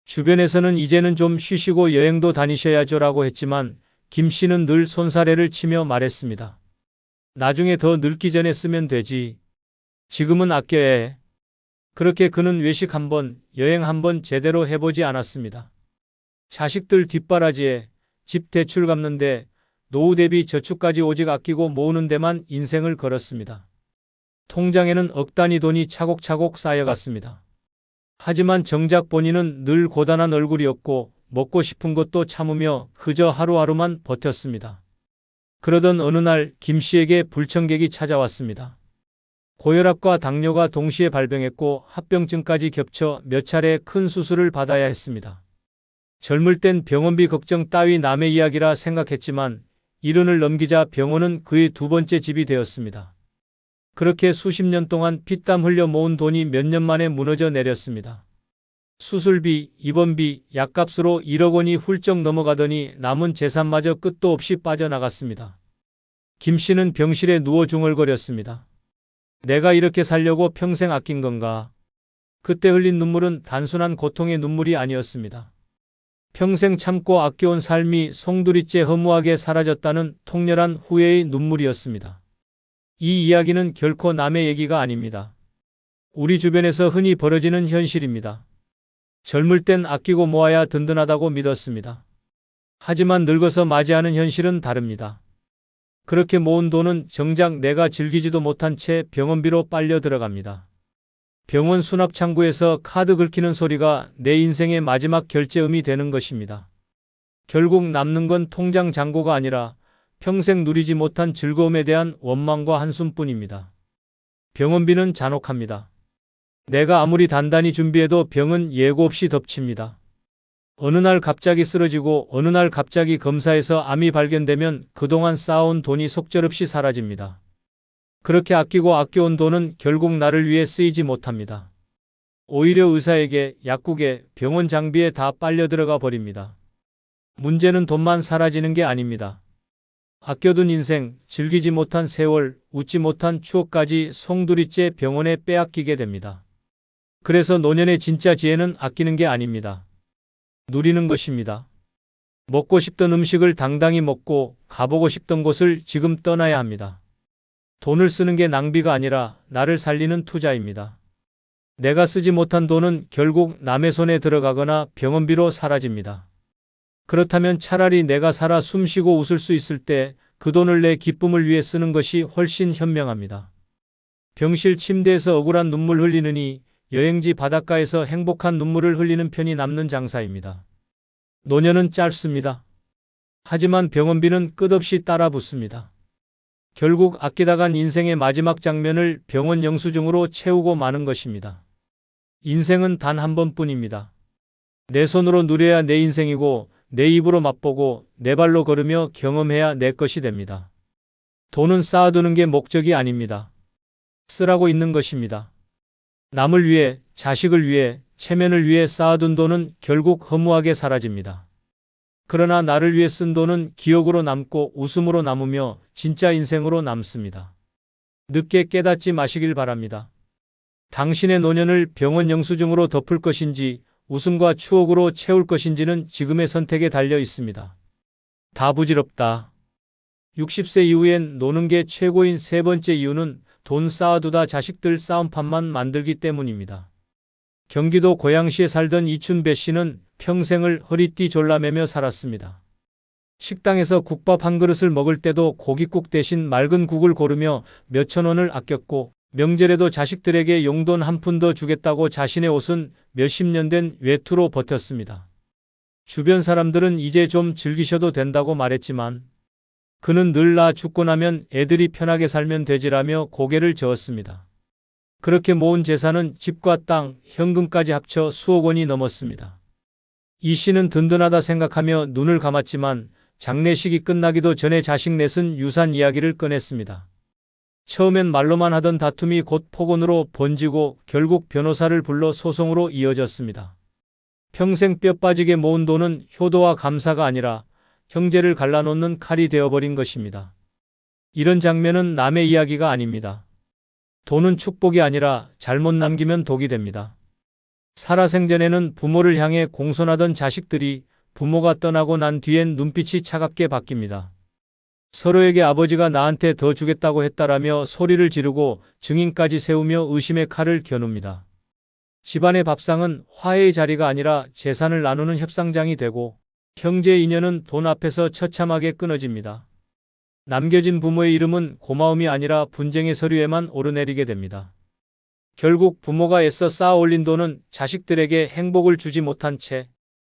[SPEAKER 1] 주변에서는 이제는 좀 쉬시고 여행도 다니셔야죠라고 했지만 김 씨는 늘 손사래를 치며 말했습니다. 나중에 더 늙기 전에 쓰면 되지. 지금은 아껴야 해. 그렇게 그는 외식 한 번, 여행 한 번 제대로 해보지 않았습니다. 자식들 뒷바라지에 집 대출 갚는데 노후 대비 저축까지 오직 아끼고 모으는 데만 인생을 걸었습니다. 통장에는 억 단위 돈이 차곡차곡 쌓여갔습니다. 하지만 정작 본인은 늘 고단한 얼굴이었고 먹고 싶은 것도 참으며 그저 하루하루만 버텼습니다. 그러던 어느 날 김 씨에게 불청객이 찾아왔습니다. 고혈압과 당뇨가 동시에 발병했고 합병증까지 겹쳐 몇 차례 큰 수술을 받아야 했습니다. 젊을 땐 병원비 걱정 따위 남의 이야기라 생각했지만 70을 넘기자 병원은 그의 두 번째 집이 되었습니다. 그렇게 수십 년 동안 피땀 흘려 모은 돈이 몇 년 만에 무너져 내렸습니다. 수술비, 입원비, 약값으로 1억 원이 훌쩍 넘어가더니 남은 재산마저 끝도 없이 빠져나갔습니다. 김 씨는 병실에 누워 중얼거렸습니다. 내가 이렇게 살려고 평생 아낀 건가? 그때 흘린 눈물은 단순한 고통의 눈물이 아니었습니다. 평생 참고 아껴온 삶이 송두리째 허무하게 사라졌다는 통렬한 후회의 눈물이었습니다. 이 이야기는 결코 남의 얘기가 아닙니다. 우리 주변에서 흔히 벌어지는 현실입니다. 젊을 땐 아끼고 모아야 든든하다고 믿었습니다. 하지만 늙어서 맞이하는 현실은 다릅니다. 그렇게 모은 돈은 정작 내가 즐기지도 못한 채 병원비로 빨려 들어갑니다. 병원 수납창구에서 카드 긁히는 소리가 내 인생의 마지막 결제음이 되는 것입니다. 결국 남는 건 통장 잔고가 아니라 평생 누리지 못한 즐거움에 대한 원망과 한숨뿐입니다. 병원비는 잔혹합니다. 내가 아무리 단단히 준비해도 병은 예고 없이 덮칩니다. 어느 날 갑자기 쓰러지고 어느 날 갑자기 검사에서 암이 발견되면 그동안 쌓아온 돈이 속절없이 사라집니다. 그렇게 아끼고 아껴온 돈은 결국 나를 위해 쓰이지 못합니다. 오히려 의사에게, 약국에, 병원 장비에 다 빨려 들어가 버립니다. 문제는 돈만 사라지는 게 아닙니다. 아껴둔 인생, 즐기지 못한 세월, 웃지 못한 추억까지 송두리째 병원에 빼앗기게 됩니다. 그래서 노년의 진짜 지혜는 아끼는 게 아닙니다. 누리는 것입니다. 먹고 싶던 음식을 당당히 먹고 가보고 싶던 곳을 지금 떠나야 합니다. 돈을 쓰는 게 낭비가 아니라 나를 살리는 투자입니다. 내가 쓰지 못한 돈은 결국 남의 손에 들어가거나 병원비로 사라집니다. 그렇다면 차라리 내가 살아 숨쉬고 웃을 수 있을 때 그 돈을 내 기쁨을 위해 쓰는 것이 훨씬 현명합니다. 병실 침대에서 억울한 눈물 흘리느니 여행지 바닷가에서 행복한 눈물을 흘리는 편이 남는 장사입니다. 노년은 짧습니다. 하지만 병원비는 끝없이 따라붙습니다. 결국 아끼다 간 인생의 마지막 장면을 병원 영수증으로 채우고 마는 것입니다. 인생은 단 한 번뿐입니다. 내 손으로 누려야 내 인생이고 내 입으로 맛보고 내 발로 걸으며 경험해야 내 것이 됩니다. 돈은 쌓아두는 게 목적이 아닙니다. 쓰라고 있는 것입니다. 남을 위해, 자식을 위해, 체면을 위해 쌓아둔 돈은 결국 허무하게 사라집니다. 그러나 나를 위해 쓴 돈은 기억으로 남고 웃음으로 남으며 진짜 인생으로 남습니다. 늦게 깨닫지 마시길 바랍니다. 당신의 노년을 병원 영수증으로 덮을 것인지 웃음과 추억으로 채울 것인지는 지금의 선택에 달려 있습니다. 다 부질없다. 60세 이후엔 노는 게 최고인 세 번째 이유는 돈 쌓아두다 자식들 싸움판만 만들기 때문입니다. 경기도 고양시에 살던 이춘배 씨는 평생을 허리띠 졸라매며 살았습니다. 식당에서 국밥 한 그릇을 먹을 때도 고깃국 대신 맑은 국을 고르며 몇천 원을 아꼈고 명절에도 자식들에게 용돈 한 푼 더 주겠다고 자신의 옷은 몇십 년 된 외투로 버텼습니다. 주변 사람들은 이제 좀 즐기셔도 된다고 말했지만 그는 늘 나 죽고 나면 애들이 편하게 살면 되지라며 고개를 저었습니다. 그렇게 모은 재산은 집과 땅, 현금까지 합쳐 수억 원이 넘었습니다. 이 씨는 든든하다 생각하며 눈을 감았지만 장례식이 끝나기도 전에 자식 넷은 유산 이야기를 꺼냈습니다. 처음엔 말로만 하던 다툼이 곧 폭언으로 번지고 결국 변호사를 불러 소송으로 이어졌습니다. 평생 뼈 빠지게 모은 돈은 효도와 감사가 아니라 형제를 갈라놓는 칼이 되어버린 것입니다. 이런 장면은 남의 이야기가 아닙니다. 돈은 축복이 아니라 잘못 남기면 독이 됩니다. 살아생전에는 부모를 향해 공손하던 자식들이 부모가 떠나고 난 뒤엔 눈빛이 차갑게 바뀝니다. 서로에게 아버지가 나한테 더 주겠다고 했다라며 소리를 지르고 증인까지 세우며 의심의 칼을 겨눕니다. 집안의 밥상은 화해의 자리가 아니라 재산을 나누는 협상장이 되고 형제 인연은 돈 앞에서 처참하게 끊어집니다. 남겨진 부모의 이름은 고마움이 아니라 분쟁의 서류에만 오르내리게 됩니다. 결국 부모가 애써 쌓아 올린 돈은 자식들에게 행복을 주지 못한 채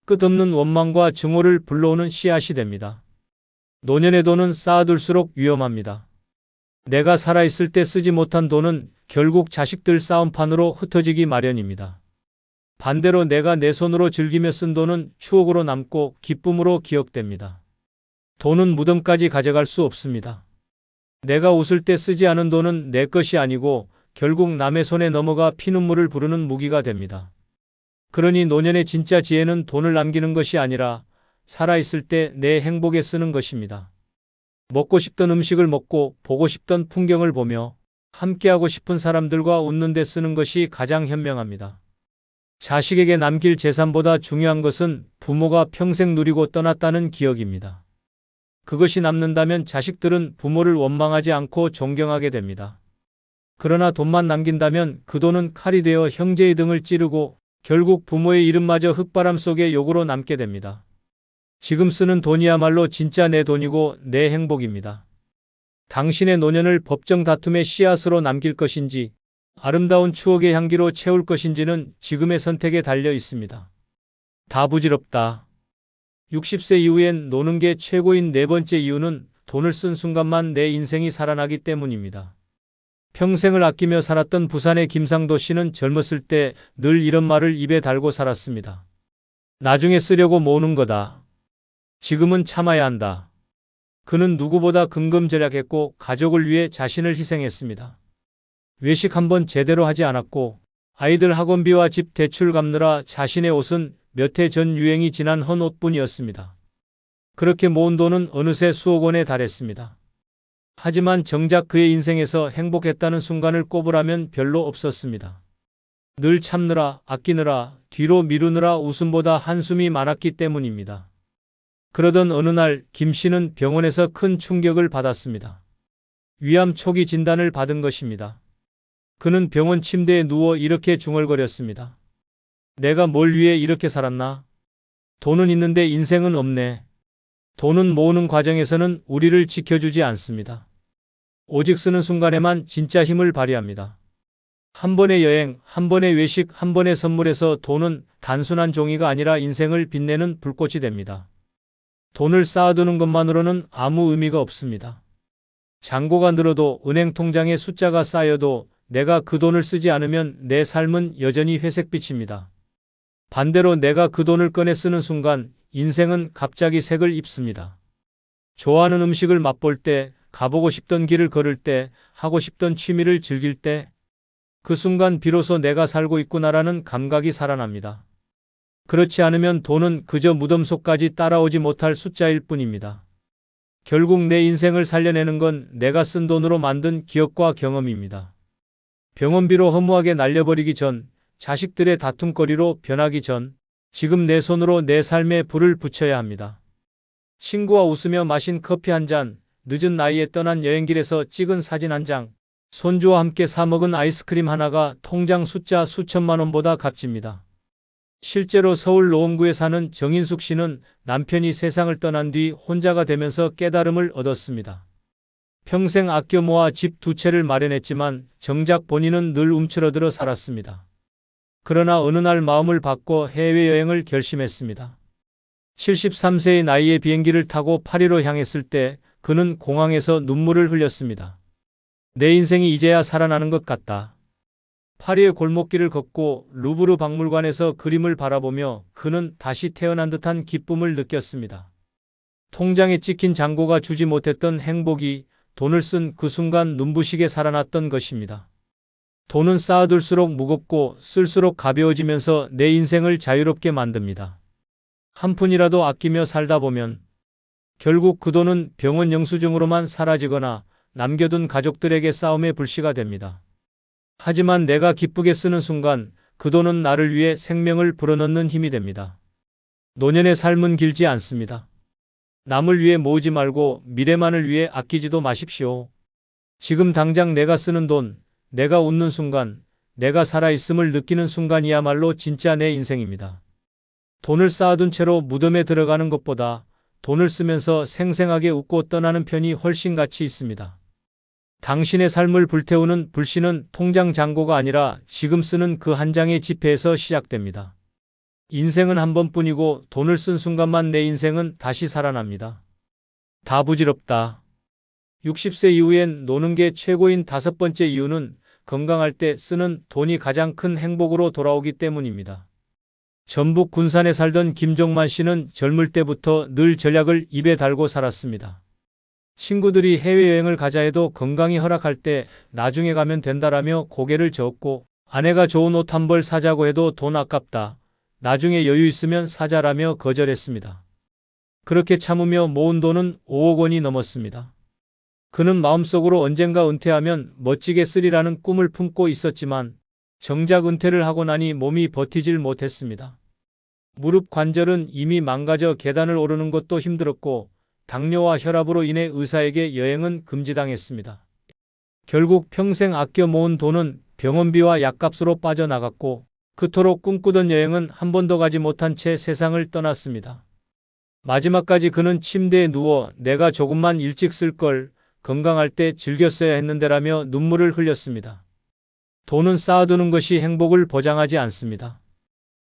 [SPEAKER 1] 끝없는 원망과 증오를 불러오는 씨앗이 됩니다. 노년의 돈은 쌓아둘수록 위험합니다. 내가 살아있을 때 쓰지 못한 돈은 결국 자식들 싸움판으로 흩어지기 마련입니다. 반대로 내가 내 손으로 즐기며 쓴 돈은 추억으로 남고 기쁨으로 기억됩니다. 돈은 무덤까지 가져갈 수 없습니다. 내가 웃을 때 쓰지 않은 돈은 내 것이 아니고 결국 남의 손에 넘어가 피눈물을 부르는 무기가 됩니다. 그러니 노년의 진짜 지혜는 돈을 남기는 것이 아니라 살아있을 때 내 행복에 쓰는 것입니다. 먹고 싶던 음식을 먹고 보고 싶던 풍경을 보며 함께하고 싶은 사람들과 웃는 데 쓰는 것이 가장 현명합니다. 자식에게 남길 재산보다 중요한 것은 부모가 평생 누리고 떠났다는 기억입니다. 그것이 남는다면 자식들은 부모를 원망하지 않고 존경하게 됩니다. 그러나 돈만 남긴다면 그 돈은 칼이 되어 형제의 등을 찌르고 결국 부모의 이름마저 흙바람 속에 욕으로 남게 됩니다. 지금 쓰는 돈이야말로 진짜 내 돈이고 내 행복입니다. 당신의 노년을 법정 다툼의 씨앗으로 남길 것인지 아름다운 추억의 향기로 채울 것인지는 지금의 선택에 달려 있습니다. 다 부질없다. 60세 이후엔 노는 게 최고인 네 번째 이유는 돈을 쓴 순간만 내 인생이 살아나기 때문입니다. 평생을 아끼며 살았던 부산의 김상도 씨는 젊었을 때 늘 이런 말을 입에 달고 살았습니다. 나중에 쓰려고 모으는 거다. 지금은 참아야 한다. 그는 누구보다 근검절약했고 가족을 위해 자신을 희생했습니다. 외식 한번 제대로 하지 않았고 아이들 학원비와 집 대출 갚느라 자신의 옷은 몇 해 전 유행이 지난 헌 옷뿐이었습니다. 그렇게 모은 돈은 어느새 수억 원에 달했습니다. 하지만 정작 그의 인생에서 행복했다는 순간을 꼽으라면 별로 없었습니다. 늘 참느라, 아끼느라, 뒤로 미루느라 웃음보다 한숨이 많았기 때문입니다. 그러던 어느 날 김 씨는 병원에서 큰 충격을 받았습니다. 위암 초기 진단을 받은 것입니다. 그는 병원 침대에 누워 이렇게 중얼거렸습니다. 내가 뭘 위해 이렇게 살았나? 돈은 있는데 인생은 없네. 돈은 모으는 과정에서는 우리를 지켜주지 않습니다. 오직 쓰는 순간에만 진짜 힘을 발휘합니다. 한 번의 여행, 한 번의 외식, 한 번의 선물에서 돈은 단순한 종이가 아니라 인생을 빛내는 불꽃이 됩니다. 돈을 쌓아두는 것만으로는 아무 의미가 없습니다. 잔고가 늘어도 은행 통장에 숫자가 쌓여도 내가 그 돈을 쓰지 않으면 내 삶은 여전히 회색빛입니다. 반대로 내가 그 돈을 꺼내 쓰는 순간 인생은 갑자기 색을 입습니다. 좋아하는 음식을 맛볼 때, 가보고 싶던 길을 걸을 때, 하고 싶던 취미를 즐길 때, 그 순간 비로소 내가 살고 있구나라는 감각이 살아납니다. 그렇지 않으면 돈은 그저 무덤 속까지 따라오지 못할 숫자일 뿐입니다. 결국 내 인생을 살려내는 건 내가 쓴 돈으로 만든 기억과 경험입니다. 병원비로 허무하게 날려버리기 전, 자식들의 다툼거리로 변하기 전, 지금 내 손으로 내 삶에 불을 붙여야 합니다. 친구와 웃으며 마신 커피 한 잔, 늦은 나이에 떠난 여행길에서 찍은 사진 한 장, 손주와 함께 사 먹은 아이스크림 하나가 통장 숫자 수천만 원보다 값집니다. 실제로 서울 노원구에 사는 정인숙 씨는 남편이 세상을 떠난 뒤 혼자가 되면서 깨달음을 얻었습니다. 평생 아껴 모아 집 2채를 마련했지만 정작 본인은 늘 움츠러들어 살았습니다. 그러나 어느 날 마음을 바꿔 해외여행을 결심했습니다. 73세의 나이에 비행기를 타고 파리로 향했을 때 그는 공항에서 눈물을 흘렸습니다. 내 인생이 이제야 살아나는 것 같다. 파리의 골목길을 걷고 루브르 박물관에서 그림을 바라보며 그는 다시 태어난 듯한 기쁨을 느꼈습니다. 통장에 찍힌 잔고가 주지 못했던 행복이 돈을 쓴 그 순간 눈부시게 살아났던 것입니다. 돈은 쌓아둘수록 무겁고 쓸수록 가벼워지면서 내 인생을 자유롭게 만듭니다. 한 푼이라도 아끼며 살다 보면 결국 그 돈은 병원 영수증으로만 사라지거나 남겨둔 가족들에게 싸움의 불씨가 됩니다. 하지만 내가 기쁘게 쓰는 순간 그 돈은 나를 위해 생명을 불어넣는 힘이 됩니다. 노년의 삶은 길지 않습니다. 남을 위해 모으지 말고 미래만을 위해 아끼지도 마십시오. 지금 당장 내가 쓰는 돈, 내가 웃는 순간, 내가 살아있음을 느끼는 순간이야말로 진짜 내 인생입니다. 돈을 쌓아둔 채로 무덤에 들어가는 것보다 돈을 쓰면서 생생하게 웃고 떠나는 편이 훨씬 가치 있습니다. 당신의 삶을 불태우는 불씨는 통장 잔고가 아니라 지금 쓰는 그 한 장의 지폐에서 시작됩니다. 인생은 한 번뿐이고 돈을 쓴 순간만 내 인생은 다시 살아납니다. 다 부질없다. 60세 이후엔 노는 게 최고인 5번째 이유는 건강할 때 쓰는 돈이 가장 큰 행복으로 돌아오기 때문입니다. 전북 군산에 살던 김종만 씨는 젊을 때부터 늘 전략을 입에 달고 살았습니다. 친구들이 해외여행을 가자 해도 건강이 허락할 때 나중에 가면 된다라며 고개를 저었고, 아내가 좋은 옷 한 벌 사자고 해도 돈 아깝다, 나중에 여유 있으면 사자라며 거절했습니다. 그렇게 참으며 모은 돈은 5억 원이 넘었습니다. 그는 마음속으로 언젠가 은퇴하면 멋지게 쓰리라는 꿈을 품고 있었지만 정작 은퇴를 하고 나니 몸이 버티질 못했습니다. 무릎 관절은 이미 망가져 계단을 오르는 것도 힘들었고 당뇨와 혈압으로 인해 의사에게 여행은 금지당했습니다. 결국 평생 아껴 모은 돈은 병원비와 약값으로 빠져나갔고 그토록 꿈꾸던 여행은 한 번도 가지 못한 채 세상을 떠났습니다. 마지막까지 그는 침대에 누워 내가 조금만 일찍 쓸 걸, 건강할 때 즐겼어야 했는데라며 눈물을 흘렸습니다. 돈은 쌓아두는 것이 행복을 보장하지 않습니다.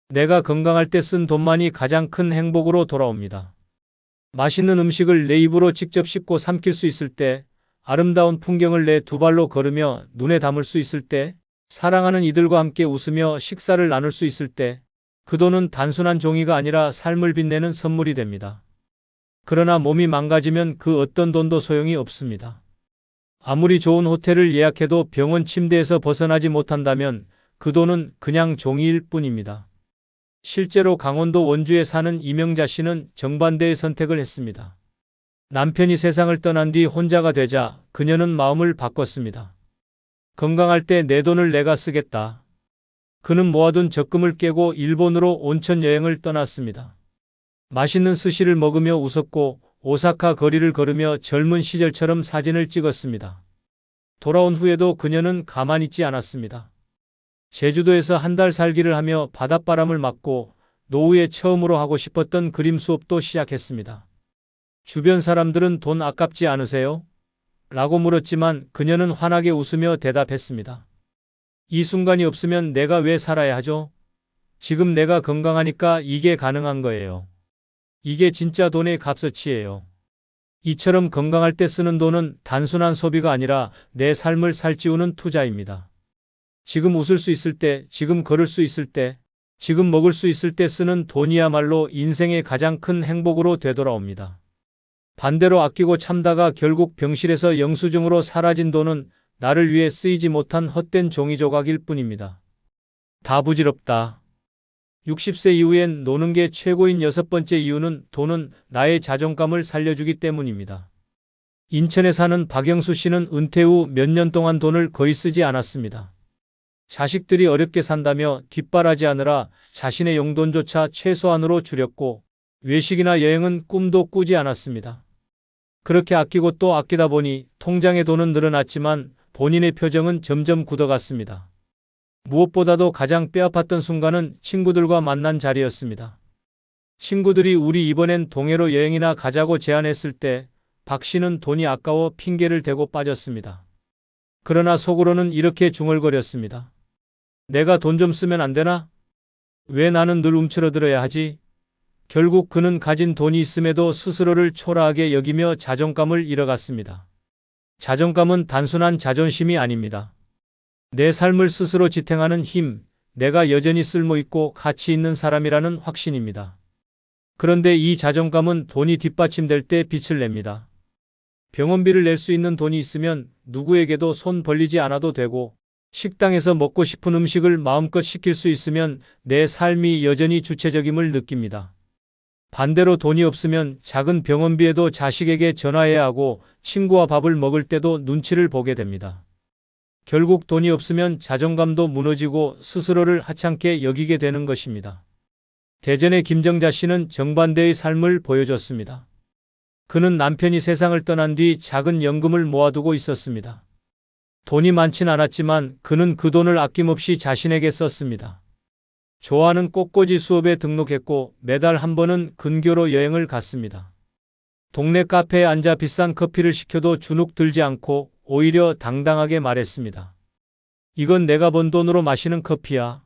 [SPEAKER 1] 내가 건강할 때 쓴 돈만이 가장 큰 행복으로 돌아옵니다. 맛있는 음식을 내 입으로 직접 씹고 삼킬 수 있을 때, 아름다운 풍경을 내 두 발로 걸으며 눈에 담을 수 있을 때, 사랑하는 이들과 함께 웃으며 식사를 나눌 수 있을 때, 그 돈은 단순한 종이가 아니라 삶을 빛내는 선물이 됩니다. 그러나 몸이 망가지면 그 어떤 돈도 소용이 없습니다. 아무리 좋은 호텔을 예약해도 병원 침대에서 벗어나지 못한다면 그 돈은 그냥 종이일 뿐입니다. 실제로 강원도 원주에 사는 이명자 씨는 정반대의 선택을 했습니다. 남편이 세상을 떠난 뒤 혼자가 되자 그녀는 마음을 바꿨습니다. 건강할 때 내 돈을 내가 쓰겠다. 그는 모아둔 적금을 깨고 일본으로 온천 여행을 떠났습니다. 맛있는 스시를 먹으며 웃었고 오사카 거리를 걸으며 젊은 시절처럼 사진을 찍었습니다. 돌아온 후에도 그녀는 가만히 있지 않았습니다. 제주도에서 한 달 살기를 하며 바닷바람을 맞고 노후에 처음으로 하고 싶었던 그림 수업도 시작했습니다. 주변 사람들은 돈 아깝지 않으세요? 라고 물었지만 그녀는 환하게 웃으며 대답했습니다. 이 순간이 없으면 내가 왜 살아야 하죠? 지금 내가 건강하니까 이게 가능한 거예요. 이게 진짜 돈의 값어치예요. 이처럼 건강할 때 쓰는 돈은 단순한 소비가 아니라 내 삶을 살찌우는 투자입니다. 지금 웃을 수 있을 때, 지금 걸을 수 있을 때, 지금 먹을 수 있을 때 쓰는 돈이야말로 인생의 가장 큰 행복으로 되돌아옵니다. 반대로 아끼고 참다가 결국 병실에서 영수증으로 사라진 돈은 나를 위해 쓰이지 못한 헛된 종이 조각일 뿐입니다. 다 부질없다. 60세 이후엔 노는 게 최고인 6번째 이유는 돈은 나의 자존감을 살려주기 때문입니다. 인천에 사는 박영수 씨는 은퇴 후 몇 년 동안 돈을 거의 쓰지 않았습니다. 자식들이 어렵게 산다며 뒷바라지하느라 자신의 용돈조차 최소한으로 줄였고 외식이나 여행은 꿈도 꾸지 않았습니다. 그렇게 아끼고 또 아끼다 보니 통장의 돈은 늘어났지만 본인의 표정은 점점 굳어갔습니다. 무엇보다도 가장 뼈아팠던 순간은 친구들과 만난 자리였습니다. 친구들이 우리 이번엔 동해로 여행이나 가자고 제안했을 때 박 씨는 돈이 아까워 핑계를 대고 빠졌습니다. 그러나 속으로는 이렇게 중얼거렸습니다. 내가 돈 좀 쓰면 안 되나? 왜 나는 늘 움츠러들어야 하지? 결국 그는 가진 돈이 있음에도 스스로를 초라하게 여기며 자존감을 잃어갔습니다. 자존감은 단순한 자존심이 아닙니다. 내 삶을 스스로 지탱하는 힘, 내가 여전히 쓸모있고 가치 있는 사람이라는 확신입니다. 그런데 이 자존감은 돈이 뒷받침될 때 빛을 냅니다. 병원비를 낼 수 있는 돈이 있으면 누구에게도 손 벌리지 않아도 되고, 식당에서 먹고 싶은 음식을 마음껏 시킬 수 있으면 내 삶이 여전히 주체적임을 느낍니다. 반대로 돈이 없으면 작은 병원비에도 자식에게 전화해야 하고 친구와 밥을 먹을 때도 눈치를 보게 됩니다. 결국 돈이 없으면 자존감도 무너지고 스스로를 하찮게 여기게 되는 것입니다. 대전의 김정자 씨는 정반대의 삶을 보여줬습니다. 그는 남편이 세상을 떠난 뒤 작은 연금을 모아두고 있었습니다. 돈이 많진 않았지만 그는 그 돈을 아낌없이 자신에게 썼습니다. 좋아하는 꽃꽂이 수업에 등록했고 매달 한 번은 근교로 여행을 갔습니다. 동네 카페에 앉아 비싼 커피를 시켜도 주눅 들지 않고 오히려 당당하게 말했습니다. 이건 내가 번 돈으로 마시는 커피야.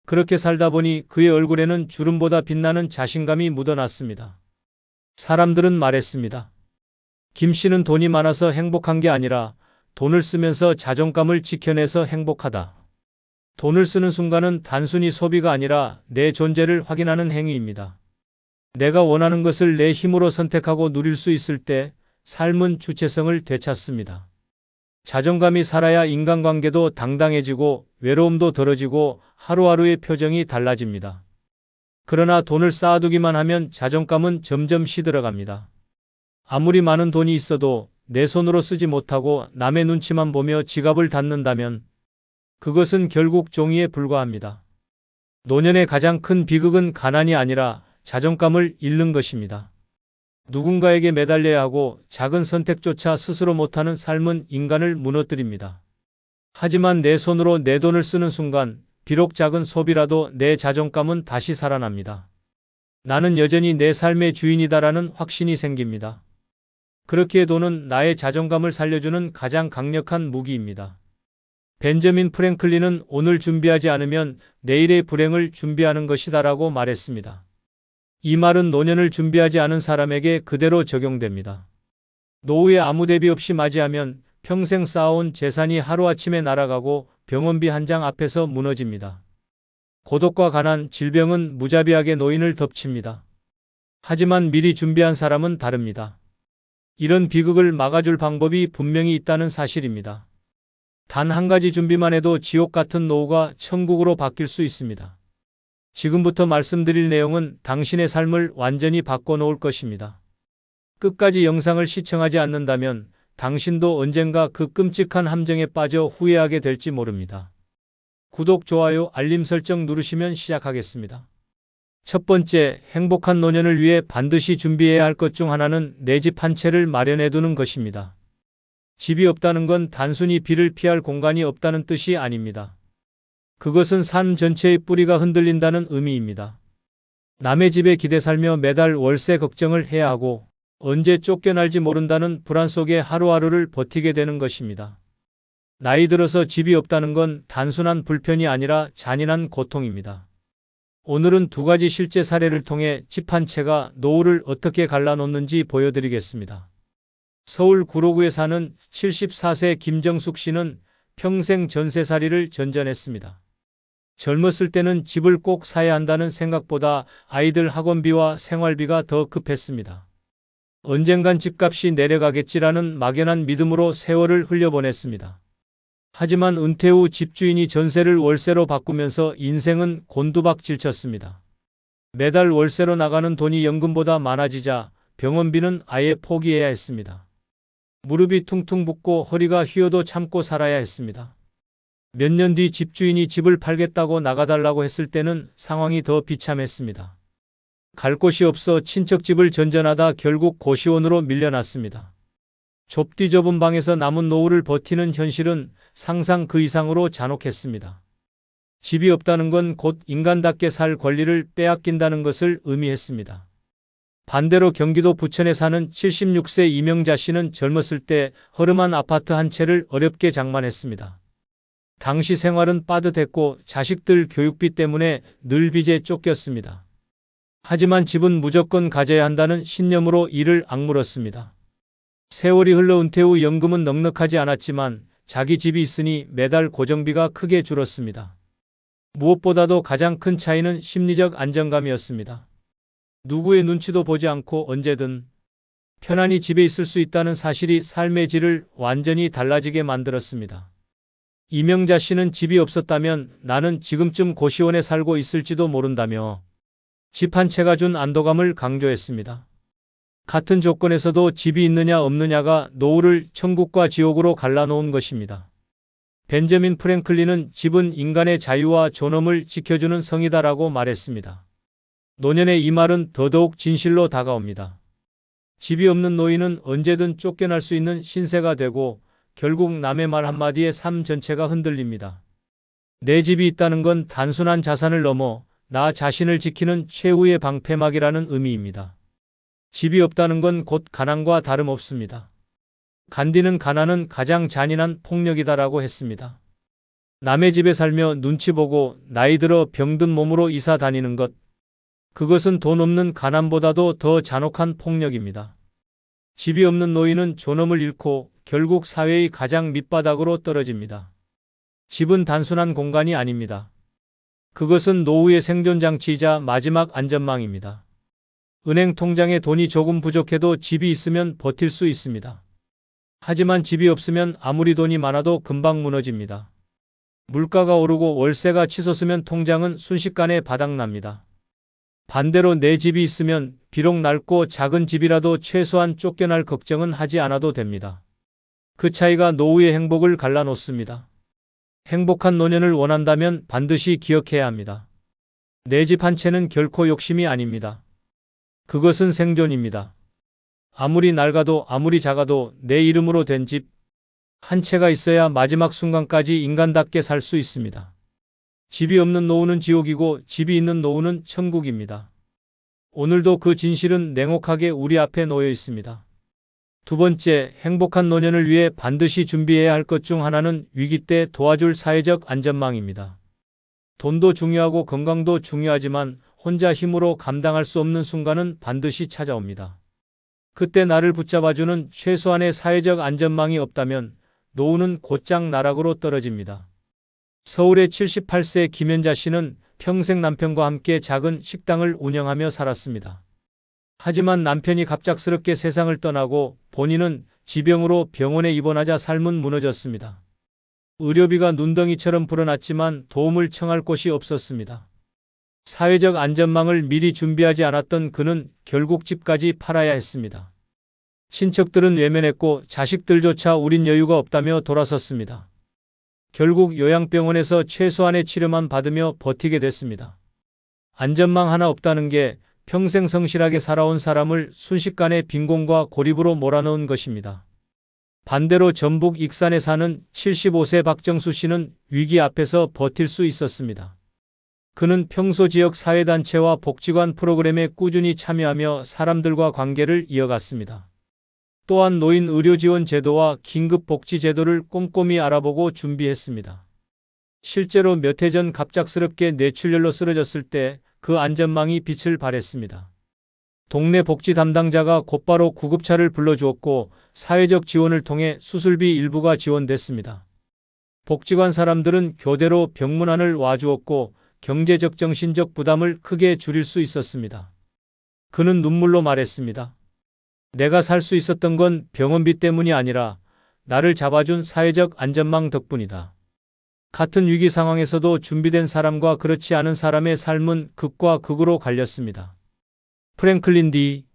[SPEAKER 1] 그렇게 살다 보니 그의 얼굴에는 주름보다 빛나는 자신감이 묻어났습니다. 사람들은 말했습니다. 김 씨는 돈이 많아서 행복한 게 아니라 돈을 쓰면서 자존감을 지켜내서 행복하다. 돈을 쓰는 순간은 단순히 소비가 아니라 내 존재를 확인하는 행위입니다. 내가 원하는 것을 내 힘으로 선택하고 누릴 수 있을 때 삶은 주체성을 되찾습니다. 자존감이 살아야 인간관계도 당당해지고 외로움도 덜어지고 하루하루의 표정이 달라집니다. 그러나 돈을 쌓아두기만 하면 자존감은 점점 시들어갑니다. 아무리 많은 돈이 있어도 내 손으로 쓰지 못하고 남의 눈치만 보며 지갑을 닫는다면 그것은 결국 종이에 불과합니다. 노년의 가장 큰 비극은 가난이 아니라 자존감을 잃는 것입니다. 누군가에게 매달려야 하고 작은 선택조차 스스로 못하는 삶은 인간을 무너뜨립니다. 하지만 내 손으로 내 돈을 쓰는 순간 비록 작은 소비라도 내 자존감은 다시 살아납니다. 나는 여전히 내 삶의 주인이다라는 확신이 생깁니다. 그렇기에 돈은 나의 자존감을 살려주는 가장 강력한 무기입니다. 벤저민 프랭클린은 오늘 준비하지 않으면 내일의 불행을 준비하는 것이다라고 말했습니다. 이 말은 노년을 준비하지 않은 사람에게 그대로 적용됩니다. 노후에 아무 대비 없이 맞이하면 평생 쌓아온 재산이 하루아침에 날아가고 병원비 한 장 앞에서 무너집니다. 고독과 가난, 질병은 무자비하게 노인을 덮칩니다. 하지만 미리 준비한 사람은 다릅니다. 이런 비극을 막아줄 방법이 분명히 있다는 사실입니다. 단 한 가지 준비만 해도 지옥 같은 노후가 천국으로 바뀔 수 있습니다. 지금부터 말씀드릴 내용은 당신의 삶을 완전히 바꿔놓을 것입니다. 끝까지 영상을 시청하지 않는다면 당신도 언젠가 그 끔찍한 함정에 빠져 후회하게 될지 모릅니다. 구독, 좋아요, 알림 설정 누르시면 시작하겠습니다. 첫 번째, 행복한 노년을 위해 반드시 준비해야 할 것 중 하나는 내 집 한 채를 마련해 두는 것입니다. 집이 없다는 건 단순히 비를 피할 공간이 없다는 뜻이 아닙니다. 그것은 삶 전체의 뿌리가 흔들린다는 의미입니다. 남의 집에 기대 살며 매달 월세 걱정을 해야 하고 언제 쫓겨날지 모른다는 불안 속에 하루하루를 버티게 되는 것입니다. 나이 들어서 집이 없다는 건 단순한 불편이 아니라 잔인한 고통입니다. 오늘은 두 가지 실제 사례를 통해 집 한 채가 노후를 어떻게 갈라놓는지 보여드리겠습니다. 서울 구로구에 사는 74세 김정숙 씨는 평생 전세살이를 전전했습니다. 젊었을 때는 집을 꼭 사야 한다는 생각보다 아이들 학원비와 생활비가 더 급했습니다. 언젠간 집값이 내려가겠지라는 막연한 믿음으로 세월을 흘려보냈습니다. 하지만 은퇴 후 집주인이 전세를 월세로 바꾸면서 인생은 곤두박질쳤습니다. 매달 월세로 나가는 돈이 연금보다 많아지자 병원비는 아예 포기해야 했습니다. 무릎이 퉁퉁 붓고 허리가 휘어도 참고 살아야 했습니다. 몇 년 뒤 집주인이 집을 팔겠다고 나가달라고 했을 때는 상황이 더 비참했습니다. 갈 곳이 없어 친척집을 전전하다 결국 고시원으로 밀려났습니다. 좁디 좁은 방에서 남은 노후를 버티는 현실은 상상 그 이상으로 잔혹했습니다. 집이 없다는 건 곧 인간답게 살 권리를 빼앗긴다는 것을 의미했습니다. 반대로 경기도 부천에 사는 76세 이명자 씨는 젊었을 때 허름한 아파트 한 채를 어렵게 장만했습니다. 당시 생활은 빠듯했고 자식들 교육비 때문에 늘 빚에 쫓겼습니다. 하지만 집은 무조건 가져야 한다는 신념으로 이를 악물었습니다. 세월이 흘러 은퇴 후 연금은 넉넉하지 않았지만 자기 집이 있으니 매달 고정비가 크게 줄었습니다. 무엇보다도 가장 큰 차이는 심리적 안정감이었습니다. 누구의 눈치도 보지 않고 언제든 편안히 집에 있을 수 있다는 사실이 삶의 질을 완전히 달라지게 만들었습니다. 이명자 씨는 집이 없었다면 나는 지금쯤 고시원에 살고 있을지도 모른다며 집 한 채가 준 안도감을 강조했습니다. 같은 조건에서도 집이 있느냐 없느냐가 노후를 천국과 지옥으로 갈라놓은 것입니다. 벤저민 프랭클린은 집은 인간의 자유와 존엄을 지켜주는 성이다라고 말했습니다. 노년의 이 말은 더더욱 진실로 다가옵니다. 집이 없는 노인은 언제든 쫓겨날 수 있는 신세가 되고 결국 남의 말 한마디에 삶 전체가 흔들립니다. 내 집이 있다는 건 단순한 자산을 넘어 나 자신을 지키는 최후의 방패막이라는 의미입니다. 집이 없다는 건 곧 가난과 다름없습니다. 간디는 가난은 가장 잔인한 폭력이다라고 했습니다. 남의 집에 살며 눈치 보고 나이 들어 병든 몸으로 이사 다니는 것, 그것은 돈 없는 가난보다도 더 잔혹한 폭력입니다. 집이 없는 노인은 존엄을 잃고 결국 사회의 가장 밑바닥으로 떨어집니다. 집은 단순한 공간이 아닙니다. 그것은 노후의 생존장치이자 마지막 안전망입니다. 은행 통장에 돈이 조금 부족해도 집이 있으면 버틸 수 있습니다. 하지만 집이 없으면 아무리 돈이 많아도 금방 무너집니다. 물가가 오르고 월세가 치솟으면 통장은 순식간에 바닥납니다. 반대로 내 집이 있으면 비록 낡고 작은 집이라도 최소한 쫓겨날 걱정은 하지 않아도 됩니다. 그 차이가 노후의 행복을 갈라놓습니다. 행복한 노년을 원한다면 반드시 기억해야 합니다. 내 집 한 채는 결코 욕심이 아닙니다. 그것은 생존입니다. 아무리 낡아도 아무리 작아도 내 이름으로 된 집 한 채가 있어야 마지막 순간까지 인간답게 살 수 있습니다. 집이 없는 노후는 지옥이고 집이 있는 노후는 천국입니다. 오늘도 그 진실은 냉혹하게 우리 앞에 놓여 있습니다. 두 번째, 행복한 노년을 위해 반드시 준비해야 할 것 중 하나는 위기 때 도와줄 사회적 안전망입니다. 돈도 중요하고 건강도 중요하지만 혼자 힘으로 감당할 수 없는 순간은 반드시 찾아옵니다. 그때 나를 붙잡아주는 최소한의 사회적 안전망이 없다면 노후는 곧장 나락으로 떨어집니다. 서울의 78세 김연자 씨는 평생 남편과 함께 작은 식당을 운영하며 살았습니다. 하지만 남편이 갑작스럽게 세상을 떠나고 본인은 지병으로 병원에 입원하자 삶은 무너졌습니다. 의료비가 눈덩이처럼 불어났지만 도움을 청할 곳이 없었습니다. 사회적 안전망을 미리 준비하지 않았던 그는 결국 집까지 팔아야 했습니다. 친척들은 외면했고 자식들조차 우린 여유가 없다며 돌아섰습니다. 결국 요양병원에서 최소한의 치료만 받으며 버티게 됐습니다. 안전망 하나 없다는 게 평생 성실하게 살아온 사람을 순식간에 빈곤과 고립으로 몰아넣은 것입니다. 반대로 전북 익산에 사는 75세 박정수 씨는 위기 앞에서 버틸 수 있었습니다. 그는 평소 지역 사회단체와 복지관 프로그램에 꾸준히 참여하며 사람들과 관계를 이어갔습니다. 또한 노인 의료지원 제도와 긴급복지 제도를 꼼꼼히 알아보고 준비했습니다. 실제로 몇 해 전 갑작스럽게 뇌출혈로 쓰러졌을 때 그 안전망이 빛을 발했습니다. 동네 복지 담당자가 곧바로 구급차를 불러주었고 사회적 지원을 통해 수술비 일부가 지원됐습니다. 복지관 사람들은 교대로 병문안을 와주었고 경제적 정신적 부담을 크게 줄일 수 있었습니다. 그는 눈물로 말했습니다. 내가 살 수 있었던 건 병원비 때문이 아니라 나를 잡아준 사회적 안전망 덕분이다. 같은 위기 상황에서도 준비된 사람과 그렇지 않은 사람의 삶은 극과 극으로 갈렸습니다. 프랭클린 D.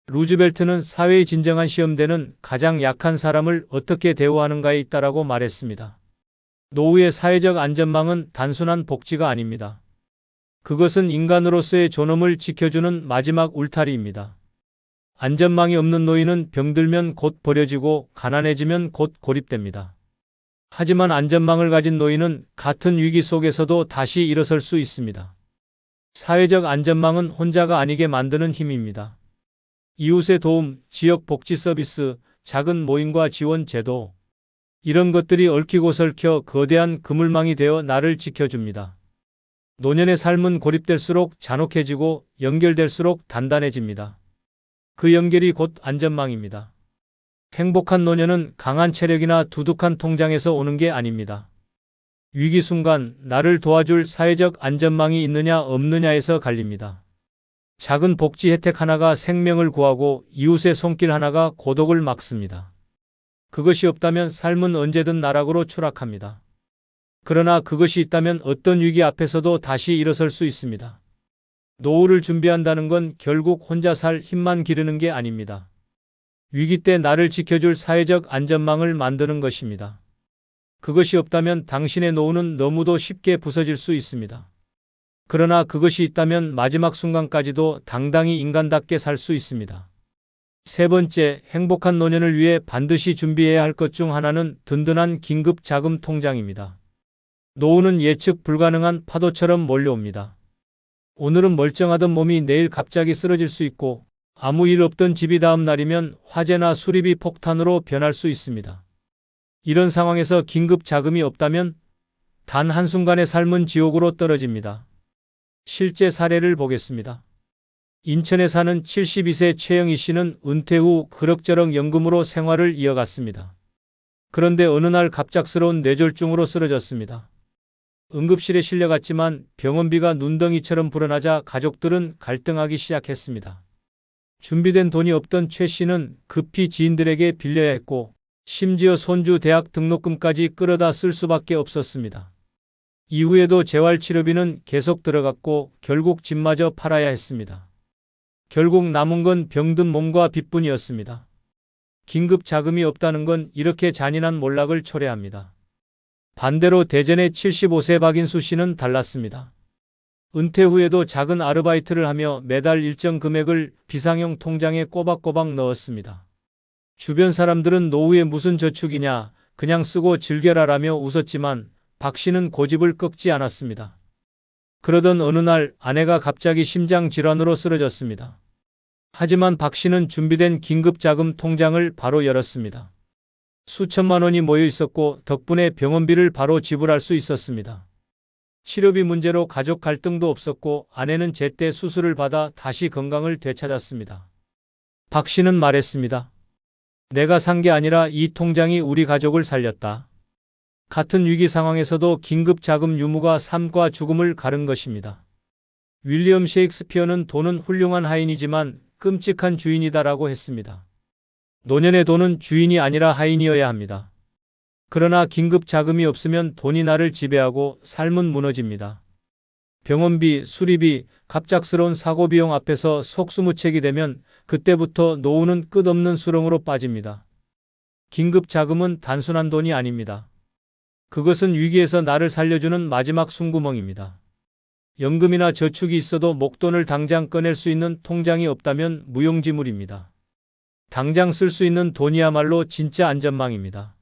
[SPEAKER 1] 루즈벨트는 사회의 진정한 시험대는 가장 약한 사람을 어떻게 대우하는가에 있다라고 말했습니다. 노후의 사회적 안전망은 단순한 복지가 아닙니다. 그것은 인간으로서의 존엄을 지켜주는 마지막 울타리입니다. 안전망이 없는 노인은 병들면 곧 버려지고 가난해지면 곧 고립됩니다. 하지만 안전망을 가진 노인은 같은 위기 속에서도 다시 일어설 수 있습니다. 사회적 안전망은 혼자가 아니게 만드는 힘입니다. 이웃의 도움, 지역 복지 서비스, 작은 모임과 지원 제도, 이런 것들이 얽히고 설켜 거대한 그물망이 되어 나를 지켜줍니다. 노년의 삶은 고립될수록 잔혹해지고 연결될수록 단단해집니다. 그 연결이 곧 안전망입니다. 행복한 노년은 강한 체력이나 두둑한 통장에서 오는 게 아닙니다. 위기 순간 나를 도와줄 사회적 안전망이 있느냐 없느냐에서 갈립니다. 작은 복지 혜택 하나가 생명을 구하고 이웃의 손길 하나가 고독을 막습니다. 그것이 없다면 삶은 언제든 나락으로 추락합니다. 그러나 그것이 있다면 어떤 위기 앞에서도 다시 일어설 수 있습니다. 노후를 준비한다는 건 결국 혼자 살 힘만 기르는 게 아닙니다. 위기 때 나를 지켜줄 사회적 안전망을 만드는 것입니다. 그것이 없다면 당신의 노후는 너무도 쉽게 부서질 수 있습니다. 그러나 그것이 있다면 마지막 순간까지도 당당히 인간답게 살 수 있습니다. 세 번째, 행복한 노년을 위해 반드시 준비해야 할 것 중 하나는 든든한 긴급 자금 통장입니다. 노후는 예측 불가능한 파도처럼 몰려옵니다. 오늘은 멀쩡하던 몸이 내일 갑자기 쓰러질 수 있고 아무 일 없던 집이 다음 날이면 화재나 수리비 폭탄으로 변할 수 있습니다. 이런 상황에서 긴급 자금이 없다면 단 한순간의 삶은 지옥으로 떨어집니다. 실제 사례를 보겠습니다. 인천에 사는 72세 최영희 씨는 은퇴 후 그럭저럭 연금으로 생활을 이어갔습니다. 그런데 어느 날 갑작스러운 뇌졸중으로 쓰러졌습니다. 응급실에 실려갔지만 병원비가 눈덩이처럼 불어나자 가족들은 갈등하기 시작했습니다. 준비된 돈이 없던 최 씨는 급히 지인들에게 빌려야 했고 심지어 손주 대학 등록금까지 끌어다 쓸 수밖에 없었습니다. 이후에도 재활치료비는 계속 들어갔고 결국 집마저 팔아야 했습니다. 결국 남은 건 병든 몸과 빚뿐이었습니다. 긴급 자금이 없다는 건 이렇게 잔인한 몰락을 초래합니다. 반대로 대전의 75세 박인수 씨는 달랐습니다. 은퇴 후에도 작은 아르바이트를 하며 매달 일정 금액을 비상용 통장에 꼬박꼬박 넣었습니다. 주변 사람들은 노후에 무슨 저축이냐, 그냥 쓰고 즐겨라라며 웃었지만 박 씨는 고집을 꺾지 않았습니다. 그러던 어느 날 아내가 갑자기 심장 질환으로 쓰러졌습니다. 하지만 박 씨는 준비된 긴급자금 통장을 바로 열었습니다. 수천만 원이 모여 있었고 덕분에 병원비를 바로 지불할 수 있었습니다. 치료비 문제로 가족 갈등도 없었고 아내는 제때 수술을 받아 다시 건강을 되찾았습니다. 박 씨는 말했습니다. 내가 산 게 아니라 이 통장이 우리 가족을 살렸다. 같은 위기 상황에서도 긴급 자금 유무가 삶과 죽음을 가른 것입니다. 윌리엄 셰익스피어는 돈은 훌륭한 하인이지만 끔찍한 주인이다라고 했습니다. 노년의 돈은 주인이 아니라 하인이어야 합니다. 그러나 긴급 자금이 없으면 돈이 나를 지배하고 삶은 무너집니다. 병원비, 수리비, 갑작스러운 사고 비용 앞에서 속수무책이 되면 그때부터 노후는 끝없는 수렁으로 빠집니다. 긴급 자금은 단순한 돈이 아닙니다. 그것은 위기에서 나를 살려주는 마지막 숨구멍입니다. 연금이나 저축이 있어도 목돈을 당장 꺼낼 수 있는 통장이 없다면 무용지물입니다. 당장 쓸 수 있는 돈이야말로 진짜 안전망입니다.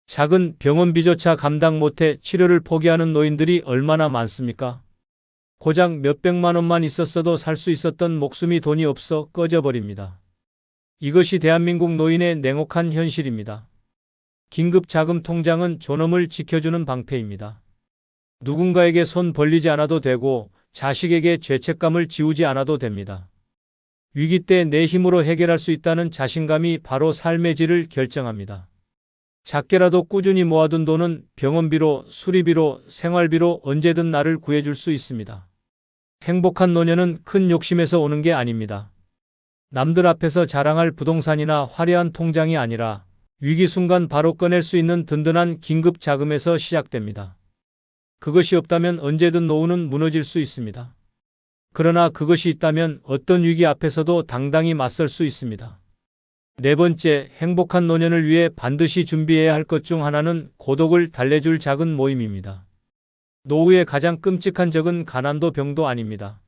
[SPEAKER 1] 작은 병원비조차 감당 못해 치료를 포기하는 노인들이 얼마나 많습니까? 고작 몇백만 원만 있었어도 살 수 있었던 목숨이 돈이 없어 꺼져버립니다. 이것이 대한민국 노인의 냉혹한 현실입니다. 긴급 자금 통장은 존엄을 지켜주는 방패입니다. 누군가에게 손 벌리지 않아도 되고 자식에게 죄책감을 지우지 않아도 됩니다. 위기 때 내 힘으로 해결할 수 있다는 자신감이 바로 삶의 질을 결정합니다. 작게라도 꾸준히 모아둔 돈은 병원비로, 수리비로, 생활비로 언제든 나를 구해줄 수 있습니다. 행복한 노년은 큰 욕심에서 오는 게 아닙니다. 남들 앞에서 자랑할 부동산이나 화려한 통장이 아니라 위기 순간 바로 꺼낼 수 있는 든든한 긴급 자금에서 시작됩니다. 그것이 없다면 언제든 노후는 무너질 수 있습니다. 그러나 그것이 있다면 어떤 위기 앞에서도 당당히 맞설 수 있습니다. 네 번째, 행복한 노년을 위해 반드시 준비해야 할 것 중 하나는 고독을 달래줄 작은 모임입니다. 노후의 가장 끔찍한 적은 가난도 병도 아닙니다.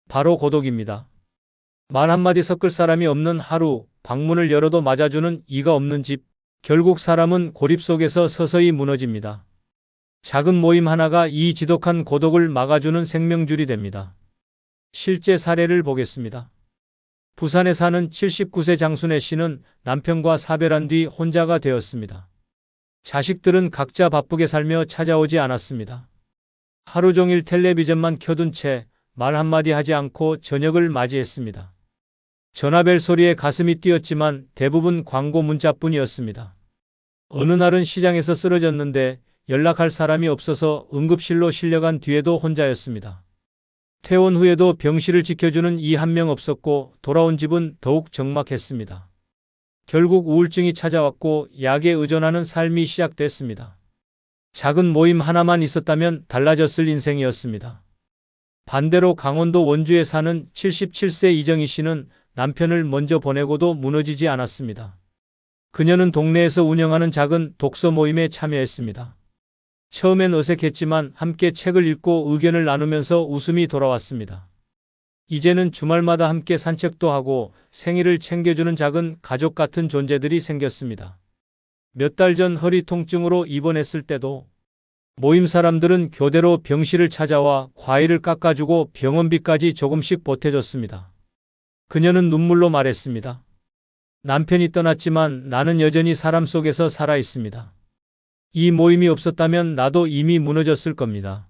[SPEAKER 1] 바로 고독입니다. 말 한마디 섞을 사람이 없는 하루, 방문을 열어도 맞아주는 이가 없는 집, 결국 사람은 고립 속에서 서서히 무너집니다. 작은 모임 하나가 이 지독한 고독을 막아주는 생명줄이 됩니다. 실제 사례를 보겠습니다. 부산에 사는 79세 장순애 씨는 남편과 사별한 뒤 혼자가 되었습니다. 자식들은 각자 바쁘게 살며 찾아오지 않았습니다. 하루 종일 텔레비전만 켜둔 채 말 한마디 하지 않고 저녁을 맞이했습니다. 전화벨 소리에 가슴이 뛰었지만 대부분 광고 문자뿐이었습니다. 어느 날은 시장에서 쓰러졌는데 연락할 사람이 없어서 응급실로 실려간 뒤에도 혼자였습니다. 퇴원 후에도 병실을 지켜주는 이 한 명 없었고 돌아온 집은 더욱 적막했습니다. 결국 우울증이 찾아왔고 약에 의존하는 삶이 시작됐습니다. 작은 모임 하나만 있었다면 달라졌을 인생이었습니다. 반대로 강원도 원주에 사는 77세 이정희 씨는 남편을 먼저 보내고도 무너지지 않았습니다. 그녀는 동네에서 운영하는 작은 독서 모임에 참여했습니다. 처음엔 어색했지만 함께 책을 읽고 의견을 나누면서 웃음이 돌아왔습니다. 이제는 주말마다 함께 산책도 하고 생일을 챙겨주는 작은 가족 같은 존재들이 생겼습니다. 몇 달 전 허리 통증으로 입원했을 때도 모임 사람들은 교대로 병실을 찾아와 과일을 깎아주고 병원비까지 조금씩 보태줬습니다. 그녀는 눈물로 말했습니다. 남편이 떠났지만 나는 여전히 사람 속에서 살아 있습니다. 이 모임이 없었다면 나도 이미 무너졌을 겁니다.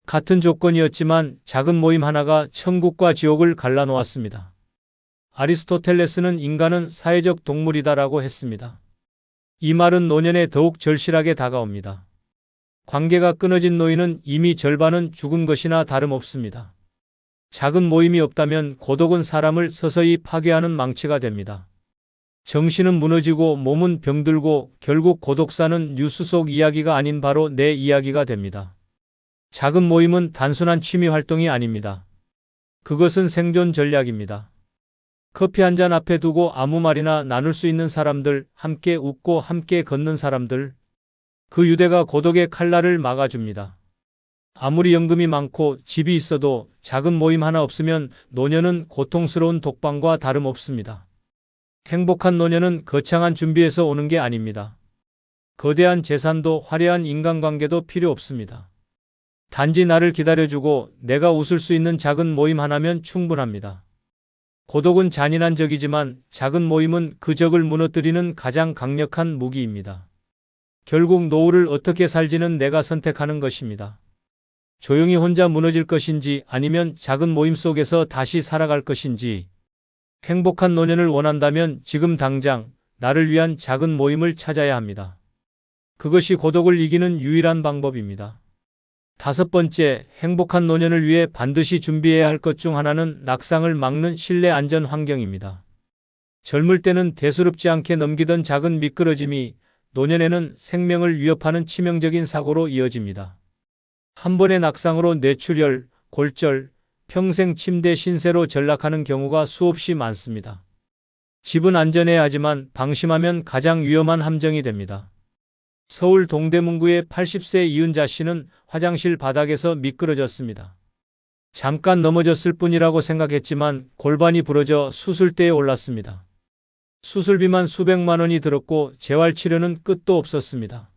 [SPEAKER 1] 같은 조건이었지만 작은 모임 하나가 천국과 지옥을 갈라놓았습니다. 아리스토텔레스는 인간은 사회적 동물이다라고 했습니다. 이 말은 노년에 더욱 절실하게 다가옵니다. 관계가 끊어진 노인은 이미 절반은 죽은 것이나 다름없습니다. 작은 모임이 없다면 고독은 사람을 서서히 파괴하는 망치가 됩니다. 정신은 무너지고 몸은 병들고 결국 고독사는 뉴스 속 이야기가 아닌 바로 내 이야기가 됩니다. 작은 모임은 단순한 취미 활동이 아닙니다. 그것은 생존 전략입니다. 커피 한 잔 앞에 두고 아무 말이나 나눌 수 있는 사람들, 함께 웃고 함께 걷는 사람들, 그 유대가 고독의 칼날을 막아줍니다. 아무리 연금이 많고 집이 있어도 작은 모임 하나 없으면 노년은 고통스러운 독방과 다름없습니다. 행복한 노년은 거창한 준비에서 오는 게 아닙니다. 거대한 재산도 화려한 인간관계도 필요 없습니다. 단지 나를 기다려주고 내가 웃을 수 있는 작은 모임 하나면 충분합니다. 고독은 잔인한 적이지만 작은 모임은 그 적을 무너뜨리는 가장 강력한 무기입니다. 결국 노후를 어떻게 살지는 내가 선택하는 것입니다. 조용히 혼자 무너질 것인지 아니면 작은 모임 속에서 다시 살아갈 것인지. 행복한 노년을 원한다면 지금 당장 나를 위한 작은 모임을 찾아야 합니다. 그것이 고독을 이기는 유일한 방법입니다. 다섯 번째, 행복한 노년을 위해 반드시 준비해야 할 것 중 하나는 낙상을 막는 실내 안전 환경입니다. 젊을 때는 대수롭지 않게 넘기던 작은 미끄러짐이 노년에는 생명을 위협하는 치명적인 사고로 이어집니다. 한 번의 낙상으로 뇌출혈, 골절, 평생 침대 신세로 전락하는 경우가 수없이 많습니다. 집은 안전해야 하지만 방심하면 가장 위험한 함정이 됩니다. 서울 동대문구의 80세 이은자 씨는 화장실 바닥에서 미끄러졌습니다. 잠깐 넘어졌을 뿐이라고 생각했지만 골반이 부러져 수술대에 올랐습니다. 수술비만 수백만 원이 들었고 재활치료는 끝도 없었습니다.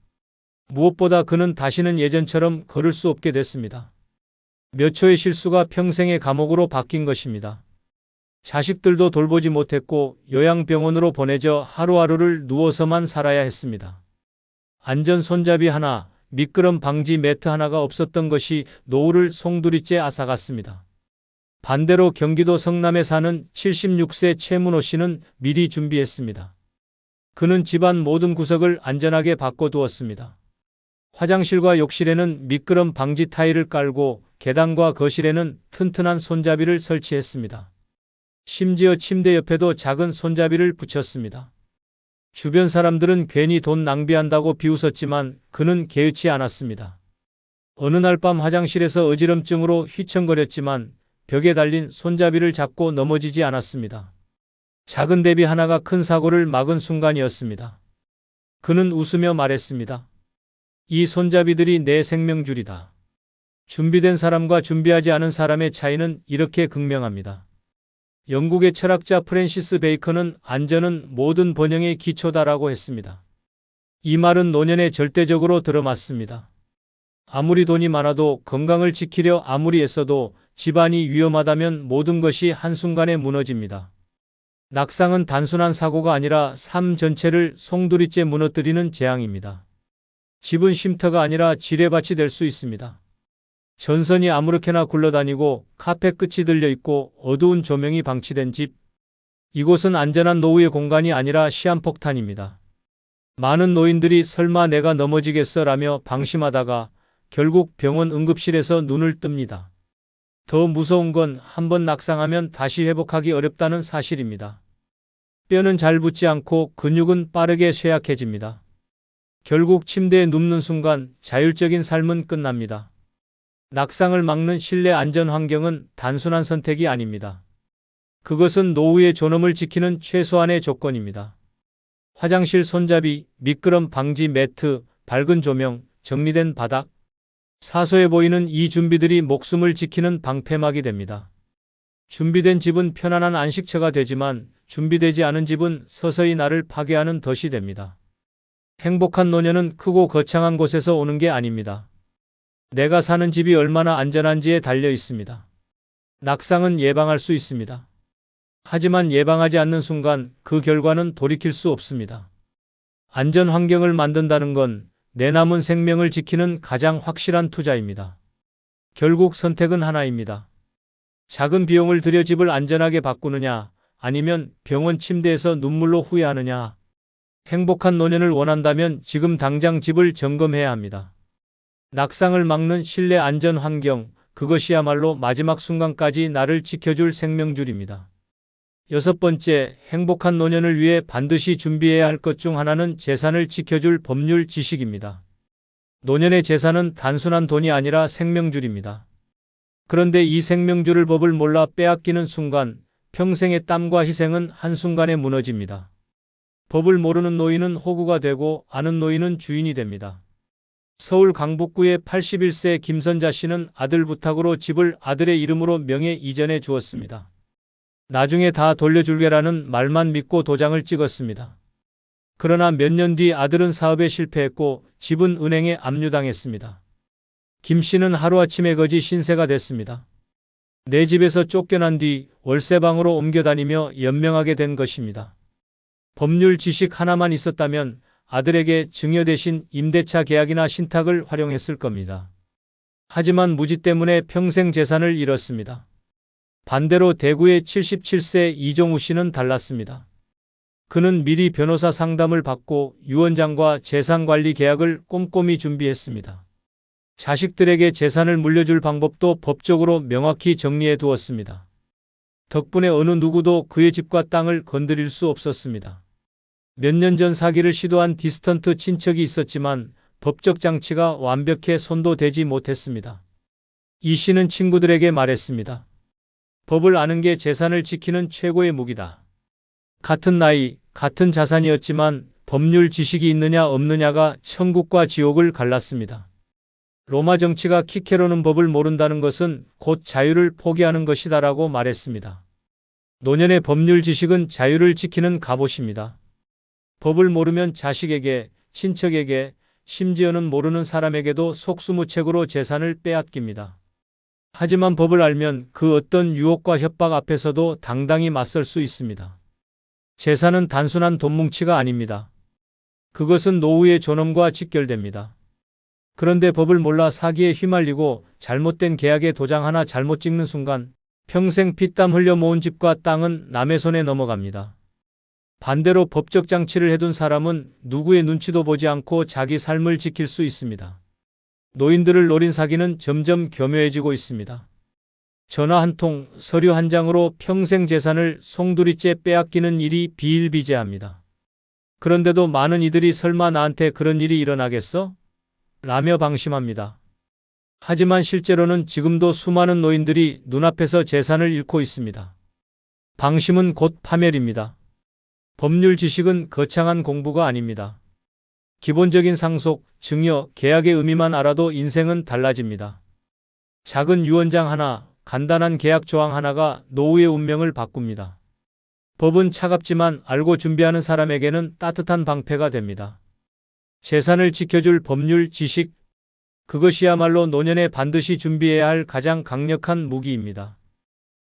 [SPEAKER 1] 무엇보다 그는 다시는 예전처럼 걸을 수 없게 됐습니다. 몇 초의 실수가 평생의 감옥으로 바뀐 것입니다. 자식들도 돌보지 못했고 요양병원으로 보내져 하루하루를 누워서만 살아야 했습니다. 안전 손잡이 하나, 미끄럼 방지 매트 하나가 없었던 것이 노후를 송두리째 앗아갔습니다. 반대로 경기도 성남에 사는 76세 최문호 씨는 미리 준비했습니다. 그는 집안 모든 구석을 안전하게 바꿔두었습니다. 화장실과 욕실에는 미끄럼 방지 타일을 깔고 계단과 거실에는 튼튼한 손잡이를 설치했습니다. 심지어 침대 옆에도 작은 손잡이를 붙였습니다. 주변 사람들은 괜히 돈 낭비한다고 비웃었지만 그는 개의치 않았습니다. 어느 날 밤 화장실에서 어지럼증으로 휘청거렸지만 벽에 달린 손잡이를 잡고 넘어지지 않았습니다. 작은 대비 하나가 큰 사고를 막은 순간이었습니다. 그는 웃으며 말했습니다. 이 손잡이들이 내 생명줄이다. 준비된 사람과 준비하지 않은 사람의 차이는 이렇게 극명합니다. 영국의 철학자 프랜시스 베이컨은 안전은 모든 번영의 기초다라고 했습니다. 이 말은 노년에 절대적으로 들어맞습니다. 아무리 돈이 많아도 건강을 지키려 아무리 애써도 집안이 위험하다면 모든 것이 한순간에 무너집니다. 낙상은 단순한 사고가 아니라 삶 전체를 송두리째 무너뜨리는 재앙입니다. 집은 쉼터가 아니라 지뢰밭이 될 수 있습니다. 전선이 아무렇게나 굴러다니고 카펫 끝이 들려있고 어두운 조명이 방치된 집. 이곳은 안전한 노후의 공간이 아니라 시한폭탄입니다. 많은 노인들이 설마 내가 넘어지겠어 라며 방심하다가 결국 병원 응급실에서 눈을 뜹니다. 더 무서운 건 한번 낙상하면 다시 회복하기 어렵다는 사실입니다. 뼈는 잘 붙지 않고 근육은 빠르게 쇠약해집니다. 결국 침대에 눕는 순간 자율적인 삶은 끝납니다. 낙상을 막는 실내 안전 환경은 단순한 선택이 아닙니다. 그것은 노후의 존엄을 지키는 최소한의 조건입니다. 화장실 손잡이, 미끄럼 방지 매트, 밝은 조명, 정리된 바닥. 사소해 보이는 이 준비들이 목숨을 지키는 방패막이 됩니다. 준비된 집은 편안한 안식처가 되지만 준비되지 않은 집은 서서히 나를 파괴하는 덫이 됩니다. 행복한 노년은 크고 거창한 곳에서 오는 게 아닙니다. 내가 사는 집이 얼마나 안전한지에 달려 있습니다. 낙상은 예방할 수 있습니다. 하지만 예방하지 않는 순간 그 결과는 돌이킬 수 없습니다. 안전 환경을 만든다는 건 내 남은 생명을 지키는 가장 확실한 투자입니다. 결국 선택은 하나입니다. 작은 비용을 들여 집을 안전하게 바꾸느냐, 아니면 병원 침대에서 눈물로 후회하느냐. 행복한 노년을 원한다면 지금 당장 집을 점검해야 합니다. 낙상을 막는 실내 안전 환경, 그것이야말로 마지막 순간까지 나를 지켜줄 생명줄입니다. 6번째, 행복한 노년을 위해 반드시 준비해야 할 것 중 하나는 재산을 지켜줄 법률 지식입니다. 노년의 재산은 단순한 돈이 아니라 생명줄입니다. 그런데 이 생명줄을 법을 몰라 빼앗기는 순간 평생의 땀과 희생은 한순간에 무너집니다. 법을 모르는 노인은 호구가 되고 아는 노인은 주인이 됩니다. 서울 강북구의 81세 김선자 씨는 아들 부탁으로 집을 아들의 이름으로 명예 이전해 주었습니다. 나중에 다 돌려줄게라는 말만 믿고 도장을 찍었습니다. 그러나 몇 년 뒤 아들은 사업에 실패했고 집은 은행에 압류당했습니다. 김 씨는 하루아침에 거지 신세가 됐습니다. 내 집에서 쫓겨난 뒤 월세방으로 옮겨 다니며 연명하게 된 것입니다. 법률 지식 하나만 있었다면 아들에게 증여 대신 임대차 계약이나 신탁을 활용했을 겁니다. 하지만 무지 때문에 평생 재산을 잃었습니다. 반대로 대구의 77세 이종우 씨는 달랐습니다. 그는 미리 변호사 상담을 받고 유언장과 재산관리 계약을 꼼꼼히 준비했습니다. 자식들에게 재산을 물려줄 방법도 법적으로 명확히 정리해 두었습니다. 덕분에 어느 누구도 그의 집과 땅을 건드릴 수 없었습니다. 몇 년 전 사기를 시도한 디스턴트 친척이 있었지만 법적 장치가 완벽해 손도 대지 못했습니다. 이 씨는 친구들에게 말했습니다. 법을 아는 게 재산을 지키는 최고의 무기다. 같은 나이, 같은 자산이었지만 법률 지식이 있느냐 없느냐가 천국과 지옥을 갈랐습니다. 로마 정치가 키케로는 법을 모른다는 것은 곧 자유를 포기하는 것이다라고 말했습니다. 노년의 법률 지식은 자유를 지키는 갑옷입니다. 법을 모르면 자식에게, 친척에게, 심지어는 모르는 사람에게도 속수무책으로 재산을 빼앗깁니다. 하지만 법을 알면 그 어떤 유혹과 협박 앞에서도 당당히 맞설 수 있습니다. 재산은 단순한 돈뭉치가 아닙니다. 그것은 노후의 존엄과 직결됩니다. 그런데 법을 몰라 사기에 휘말리고 잘못된 계약에 도장 하나 잘못 찍는 순간 평생 피땀 흘려 모은 집과 땅은 남의 손에 넘어갑니다. 반대로 법적 장치를 해둔 사람은 누구의 눈치도 보지 않고 자기 삶을 지킬 수 있습니다. 노인들을 노린 사기는 점점 교묘해지고 있습니다. 전화 한 통, 서류 한 장으로 평생 재산을 송두리째 빼앗기는 일이 비일비재합니다. 그런데도 많은 이들이 설마 나한테 그런 일이 일어나겠어? 라며 방심합니다. 하지만 실제로는 지금도 수많은 노인들이 눈앞에서 재산을 잃고 있습니다. 방심은 곧 파멸입니다. 법률 지식은 거창한 공부가 아닙니다. 기본적인 상속, 증여, 계약의 의미만 알아도 인생은 달라집니다. 작은 유언장 하나, 간단한 계약 조항 하나가 노후의 운명을 바꿉니다. 법은 차갑지만 알고 준비하는 사람에게는 따뜻한 방패가 됩니다. 재산을 지켜줄 법률 지식, 그것이야말로 노년에 반드시 준비해야 할 가장 강력한 무기입니다.